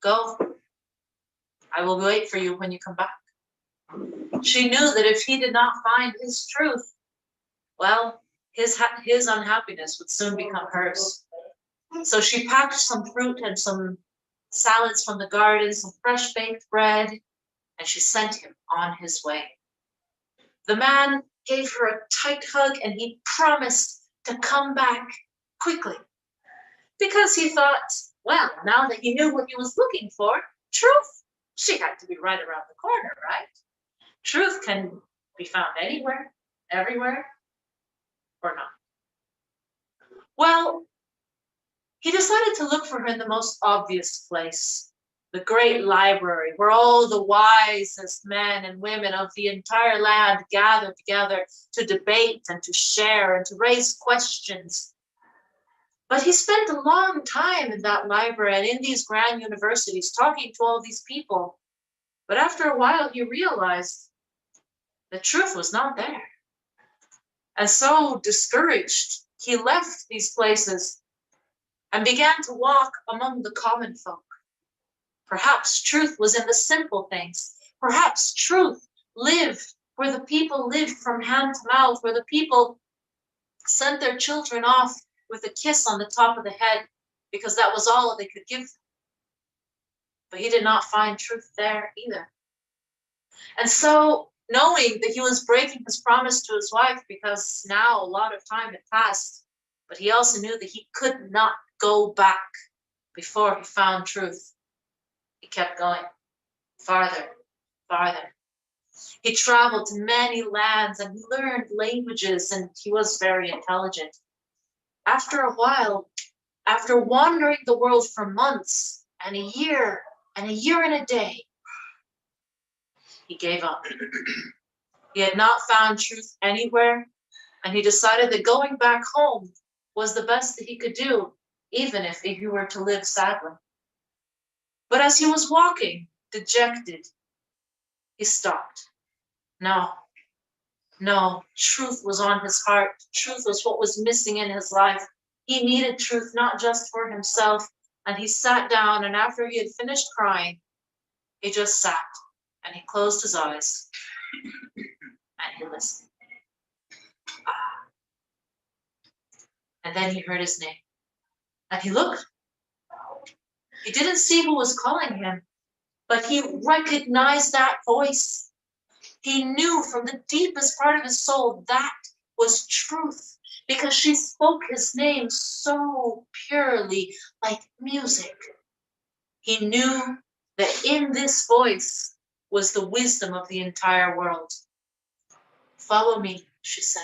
Go. I will wait for you when you come back. She knew that if he did not find his truth, well, his unhappiness would soon become hers. So she packed some fruit and some salads from the garden, some fresh baked bread, and she sent him on his way. The man gave her a tight hug and he promised to come back quickly because he thought, well, now that he knew what he was looking for, truth, she had to be right around the corner, right? Truth can be found anywhere, everywhere, or not. Well, he decided to look for her in the most obvious place, the great library where all the wisest men and women of the entire land gathered together to debate and to share and to raise questions. But he spent a long time in that library and in these grand universities talking to all these people. But after a while, he realized the truth was not there. And so discouraged, he left these places and began to walk among the common folk. Perhaps truth was in the simple things. Perhaps truth lived where the people lived from hand to mouth, where the people sent their children off with a kiss on the top of the head because that was all they could give them. But he did not find truth there either. And so, knowing that he was breaking his promise to his wife because now a lot of time had passed, but he also knew that he could not go back before he found truth. He kept going farther, farther. He traveled to many lands and he learned languages and he was very intelligent. After a while, after wandering the world for months and a year and a day, he gave up. He had not found truth anywhere, and he decided that going back home was the best that he could do, even if he were to live sadly. But as he was walking, dejected, he stopped. No, truth was on his heart. Truth was what was missing in his life. He needed truth, not just for himself. And he sat down, and after he had finished crying, he just sat, and he closed his eyes, and he listened. And then he heard his name, and he looked. He didn't see who was calling him, but he recognized that voice. He knew from the deepest part of his soul that was truth, because she spoke his name so purely, like music. He knew that in this voice was the wisdom of the entire world. Follow me, she said.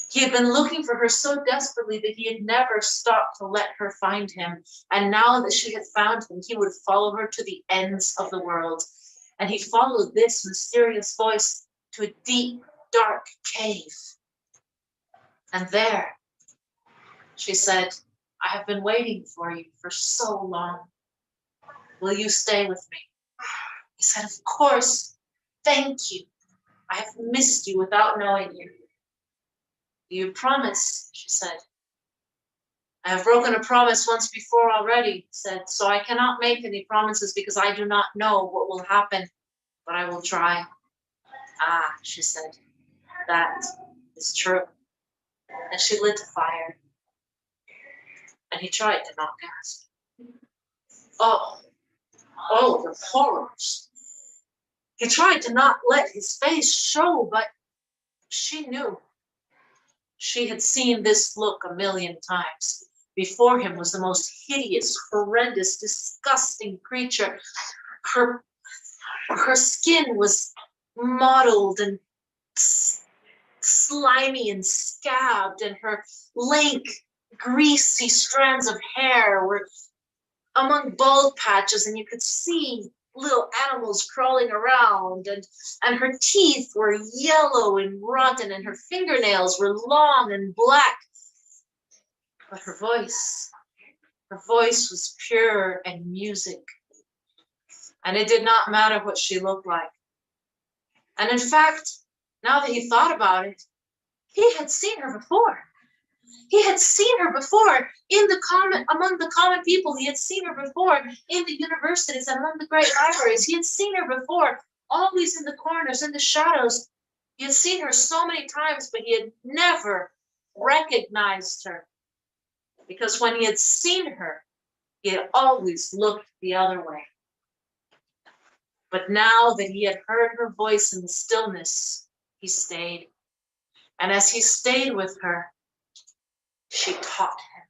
He had been looking for her so desperately that he had never stopped to let her find him. And now that she had found him, he would follow her to the ends of the world. And he followed this mysterious voice to a deep, dark cave. And there, she said, I have been waiting for you for so long. Will you stay with me? He said, of course. Thank you. I have missed you without knowing you. You promise, she said. I have broken a promise once before already, he said, so I cannot make any promises because I do not know what will happen, but I will try. Ah, she said, that is true. And she lit a fire. And he tried to not gasp. Oh, the horrors. He tried to not let his face show, but she knew. She had seen this look a million times. Before him was the most hideous, horrendous, disgusting creature. Her skin was mottled and slimy and scabbed, and her lank, greasy strands of hair were among bald patches, and you could see little animals crawling around, and her teeth were yellow and rotten, and her fingernails were long and black. But her voice was pure and music. And it did not matter what she looked like. And in fact, now that he thought about it, he had seen her before. He had seen her before among the common people. He had seen her before in the universities and among the great libraries. He had seen her before, always in the corners, in the shadows. He had seen her so many times, but he had never recognized her. Because when he had seen her, he had always looked the other way. But now that he had heard her voice in the stillness, he stayed. And as he stayed with her, she taught him.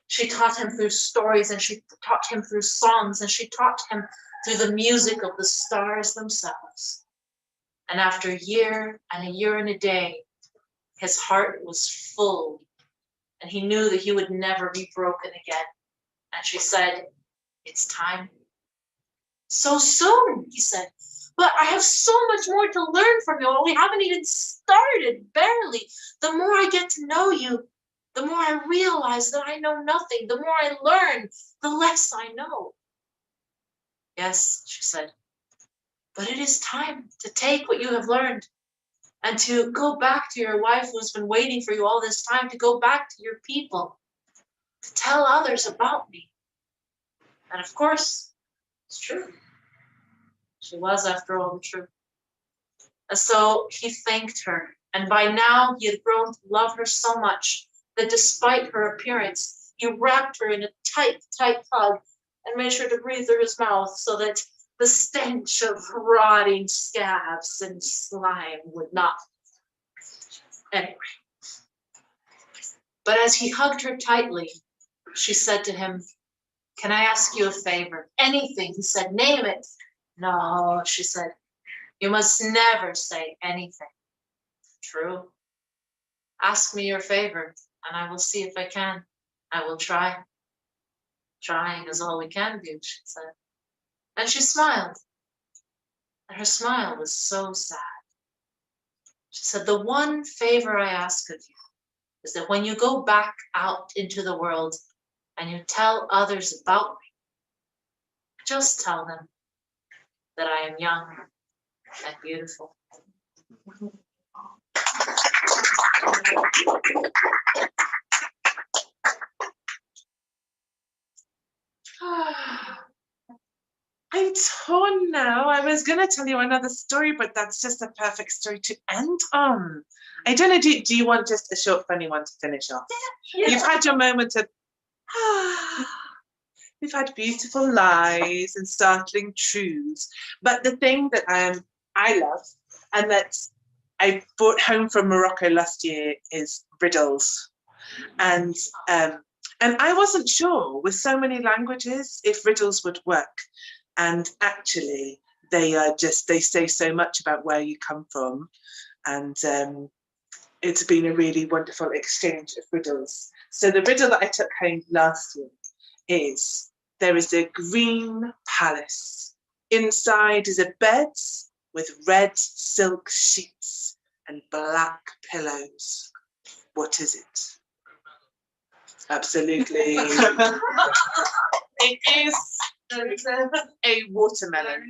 She taught him through stories, and she taught him through songs, and she taught him through the music of the stars themselves. And after a year and a day, his heart was full, and he knew that he would never be broken again. And she said, "It's time." "So soon," he said. "But I have so much more to learn from you. We haven't even started, barely. The more I get to know you, the more I realize that I know nothing. The more I learn, the less I know." "Yes," she said, "but it is time to take what you have learned and to go back to your wife who's been waiting for you all this time, to go back to your people, to tell others about me." And of course, it's true. She was, after all, the truth. And so he thanked her, and by now he had grown to love her so much that despite her appearance, he wrapped her in a tight, tight hug and made sure to breathe through his mouth so that the stench of rotting scabs and slime would not. Anyway. But as he hugged her tightly, she said to him, "Can I ask you a favor?" "Anything," he said. "Name it." "No," she said. "You must never say anything." "True. Ask me your favor, and I will see if I can. I will try." "Trying is all we can do," she said. And she smiled. And her smile was so sad. She said, "The one favor I ask of you is that when you go back out into the world and you tell others about me, just tell them that I am young and beautiful." I'm torn now. I was going to tell you another story, but that's just a perfect story to end on. I don't know, do you want just a short, funny one to finish off? Yeah. You've had your moment of, we've had beautiful lies and startling truths. But the thing that I love and that I brought home from Morocco last year is riddles. And I wasn't sure with so many languages if riddles would work. And actually, they say so much about where you come from. And it's been a really wonderful exchange of riddles. So the riddle that I took home last year is, there is a green palace. Inside is a bed with red silk sheets and black pillows. What is it? Absolutely. It is a watermelon.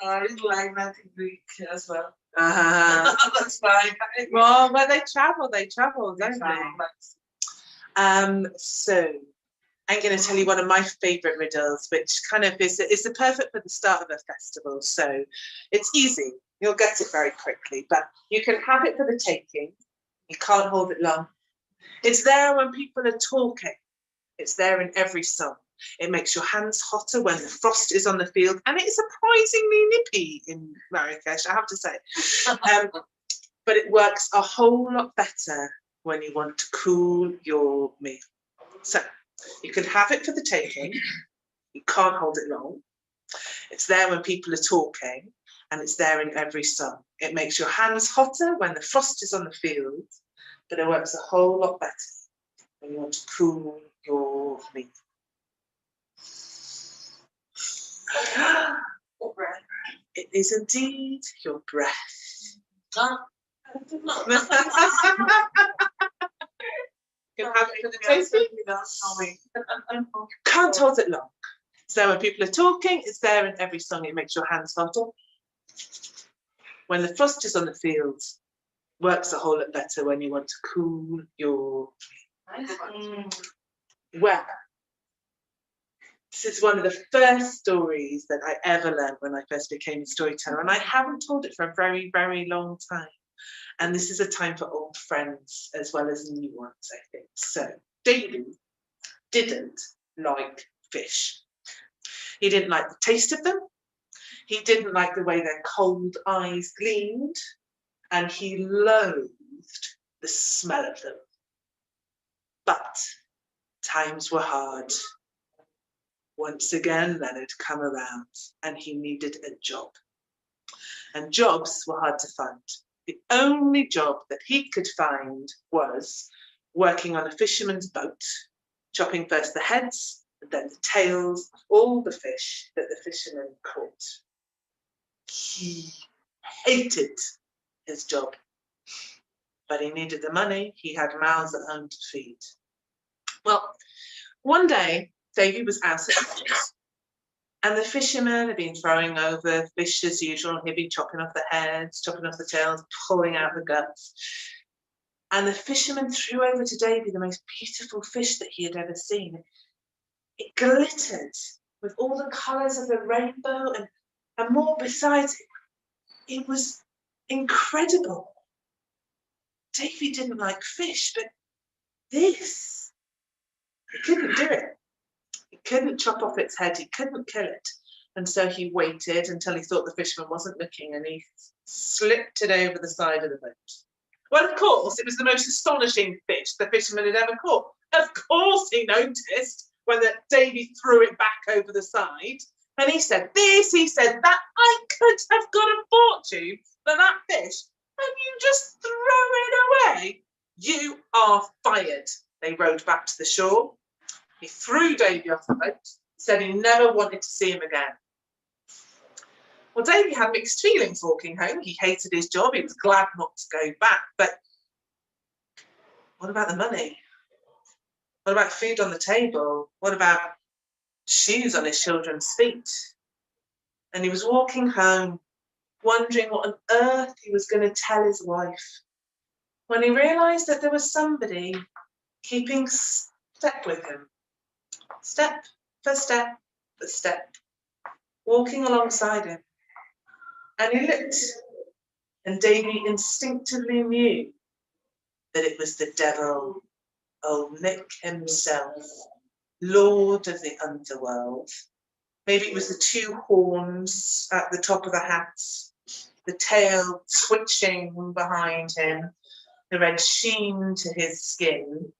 I like that in Greek as well. That's fine. Well, when they travel, don't they? So I'm going to tell you one of my favourite riddles, which kind of is the perfect for the start of a festival. So it's easy. You'll get it very quickly, but you can have it for the taking. You can't hold it long. It's there when people are talking. It's there in every song. It makes your hands hotter when the frost is on the field, and it's surprisingly nippy in Marrakesh, I have to say. But it works a whole lot better when you want to cool your meal. So you can have it for the taking. You can't hold it long. It's there when people are talking, and it's there in every song. It makes your hands hotter when the frost is on the field, but it works a whole lot better when you want to cool your meat. It is indeed your breath. You can have it for the tasting. Can't hold it long. So when people are talking, it's there in every song. It makes your hands hotter. When the frost is on the field, works a whole lot better when you want to cool your. Well, this is one of the first stories that I ever learned when I first became a storyteller, and I haven't told it for a very, very long time. And this is a time for old friends as well as new ones, I think. So Davy didn't like fish. He didn't like the taste of them. He didn't like the way their cold eyes gleamed. And he loathed the smell of them. But times were hard. Once again, Leonard had come around and he needed a job. And jobs were hard to find. The only job that he could find was working on a fisherman's boat, chopping first the heads and then the tails of all the fish that the fisherman caught. He hated his job, but he needed the money. He had mouths at home to feed. Well, one day, Davy was out at the boat, and the fisherman had been throwing over fish as usual. He'd been chopping off the heads, chopping off the tails, pulling out the guts. And the fisherman threw over to Davy the most beautiful fish that he had ever seen. It glittered with all the colours of the rainbow and more besides it. It was incredible. Davy didn't like fish, but this, he couldn't do it. He couldn't chop off its head, he couldn't kill it. And so he waited until he thought the fisherman wasn't looking, and he slipped it over the side of the boat. Well, of course, it was the most astonishing fish the fisherman had ever caught. Of course he noticed when Davy threw it back over the side. And he said this, he said that. I could have got a fortune for that fish, and you just throw it away. You are fired. They rowed back to the shore. He threw Davy off the boat, said he never wanted to see him again. Well, Davy had mixed feelings walking home. He hated his job. He was glad not to go back. But what about the money? What about food on the table? What about shoes on his children's feet? And he was walking home, wondering what on earth he was going to tell his wife, when he realised that there was somebody keeping step with him. Step for step for step, walking alongside him. And he looked, and Davy instinctively knew that it was the devil, old Nick himself, Lord of the underworld. Maybe it was the two horns at the top of the hat, the tail twitching behind him, the red sheen to his skin.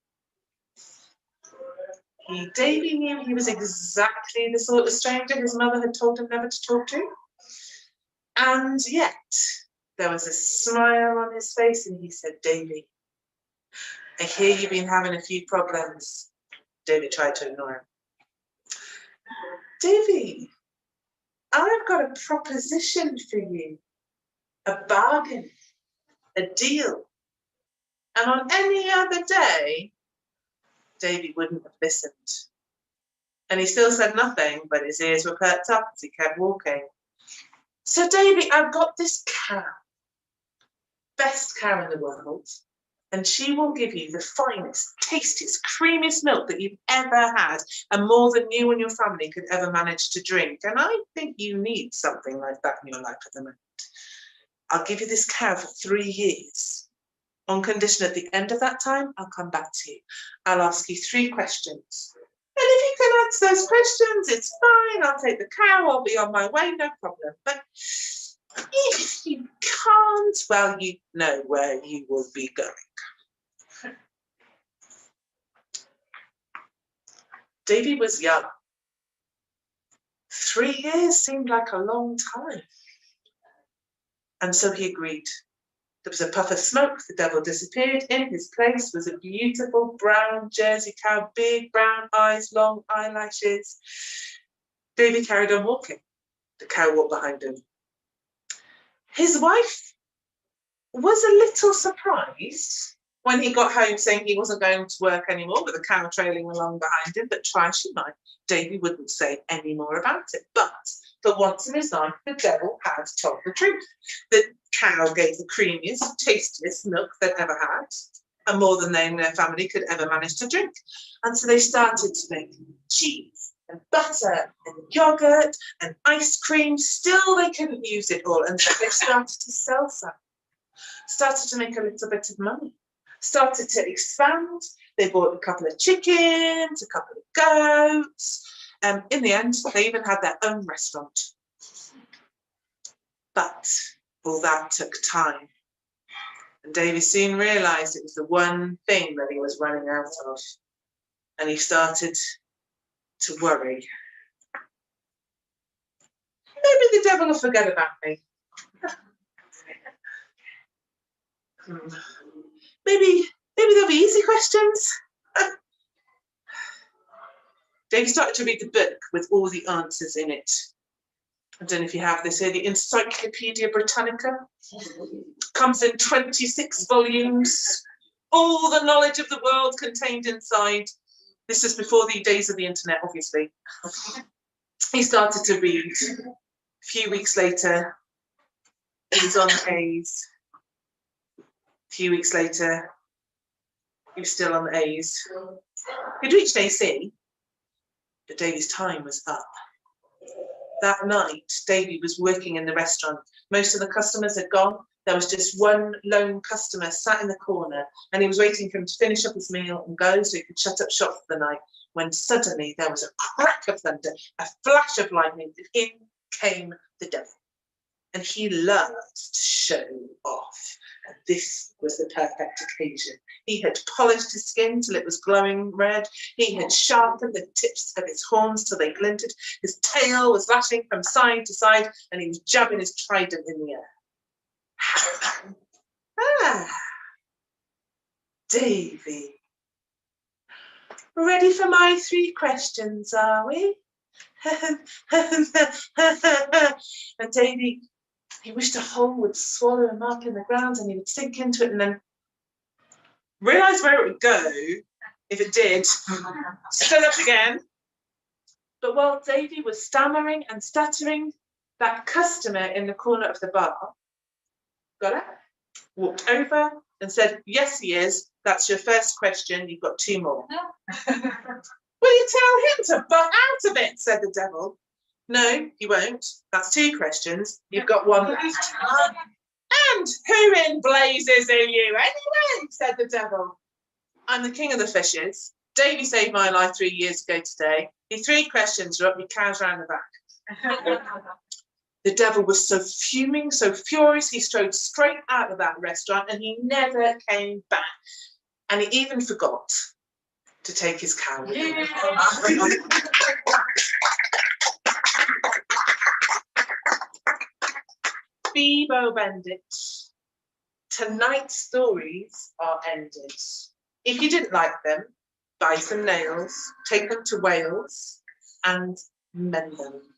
Davy knew he was exactly the sort of stranger his mother had told him never to talk to. And yet, there was a smile on his face, and he said, Davy, I hear you've been having a few problems. Davy tried to ignore him. Davy, I've got a proposition for you, a bargain, a deal. And on any other day, Davy wouldn't have listened. And he still said nothing, but his ears were perked up as he kept walking. So Davy, I've got this cow, best cow in the world, and she will give you the finest, tastiest, creamiest milk that you've ever had, and more than you and your family could ever manage to drink. And I think you need something like that in your life at the moment. I'll give you this cow for 3 years. On condition at the end of that time, I'll come back to you. I'll ask you 3 questions. And if you can answer those questions, it's fine. I'll take the cow. I'll be on my way, no problem. But if you can't, well, you know where you will be going. Davy was young. 3 years seemed like a long time. And so he agreed. There was a puff of smoke, the devil disappeared. In his place was a beautiful brown Jersey cow, big brown eyes, long eyelashes. Davy carried on walking. The cow walked behind him. His wife was a little surprised when he got home, saying he wasn't going to work anymore with the cow trailing along behind him, but try as she might, Davy wouldn't say any more about it. But for once in his life, the devil had told the truth. The cow gave the creamiest, tastiest milk they'd ever had, and more than they and their family could ever manage to drink. And so they started to make cheese and butter and yogurt and ice cream. Still, they couldn't use it all, and so they started to sell some, started to make a little bit of money, started to expand. They bought a couple of chickens, a couple of goats. In the end, they even had their own restaurant. But all that took time. And Davy soon realised it was the one thing that he was running out of. And he started to worry. Maybe the devil will forget about me. Maybe there'll be easy questions. Davy started to read the book with all the answers in it. I don't know if you have this here, the Encyclopedia Britannica. Comes in 26 volumes. All the knowledge of the world contained inside. This is before the days of the internet, obviously. He started to read. A few weeks later, he was on A's. A few weeks later, he was still on A's. He'd reached AC, but Davy's time was up. That night, Davy was working in the restaurant. Most of the customers had gone. There was just one lone customer sat in the corner, and he was waiting for him to finish up his meal and go so he could shut up shop for the night, when suddenly there was a crack of thunder, a flash of lightning, and in came the devil. And he loved to show off. And this was the perfect occasion. He had polished his skin till it was glowing red. He had sharpened the tips of his horns till they glinted. His tail was lashing from side to side, and he was jabbing his trident in the air. Davy. Ready for my 3 questions, are we? And Davy, he wished a hole would swallow him up in the ground and he would sink into it and then realise where it would go if it did. Stood up again. But while Davy was stammering and stuttering, that customer in the corner of the bar got up, walked over and said, "Yes, he is. That's your first question. You've got 2 more." "Will you tell him to butt out of it?" said the devil. "No, he won't. That's 2 questions. You've got 1 left." "And who in blazes are you anyway?" said the devil. "I'm the king of the fishes. Davy saved my life 3 years ago today. Your 3 questions are up your cows round the back." The devil was so fuming, so furious, he strode straight out of that restaurant and he never came back. And he even forgot to take his cow with him. Bebo Bendit. Tonight's stories are ended. If you didn't like them, buy some nails, take them to Wales and mend them.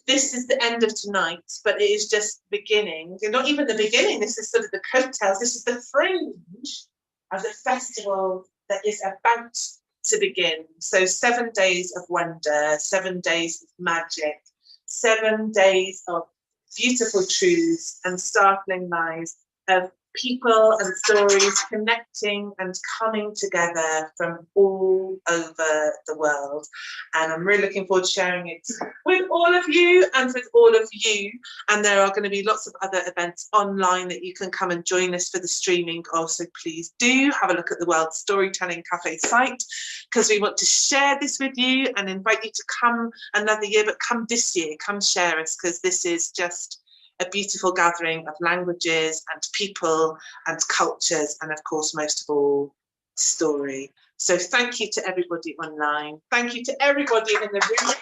This is the end of tonight, but it is just the beginning. Not even the beginning, this is sort of the coattails. This is the fringe of the festival that is about to begin. So 7 days of wonder, 7 days of magic, 7 days of beautiful truths and startling lies of people and stories connecting and coming together from all over the world. And I'm really looking forward to sharing it with all of you and with all of you. And there are going to be lots of other events online that you can come and join us for the streaming. Also, please do have a look at the World Storytelling Cafe site, because we want to share this with you and invite you to come another year, but come this year, come share us, because this is just a beautiful gathering of languages and people and cultures, and of course, most of all, story. So thank you to everybody online. Thank you to everybody in the room.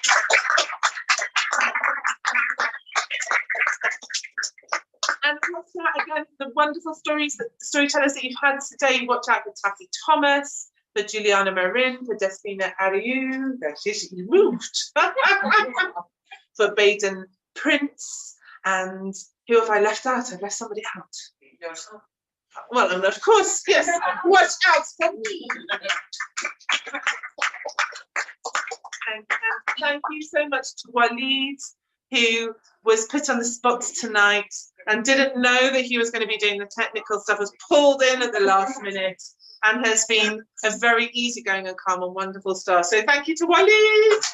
out again for the wonderful storytellers that you've had today. Watch out for Taffy Thomas, for Juliana Marin, for Despina Ariu, she's moved, for Baden Prince, and who have I left out? I've left somebody out. Yourself. Well, and of course, yes, watch out for me. And thank you so much to Waleed, who was put on the spot tonight and didn't know that he was going to be doing the technical stuff, was pulled in at the last minute, and has been a very easygoing and calm and wonderful star. So thank you to Waleed.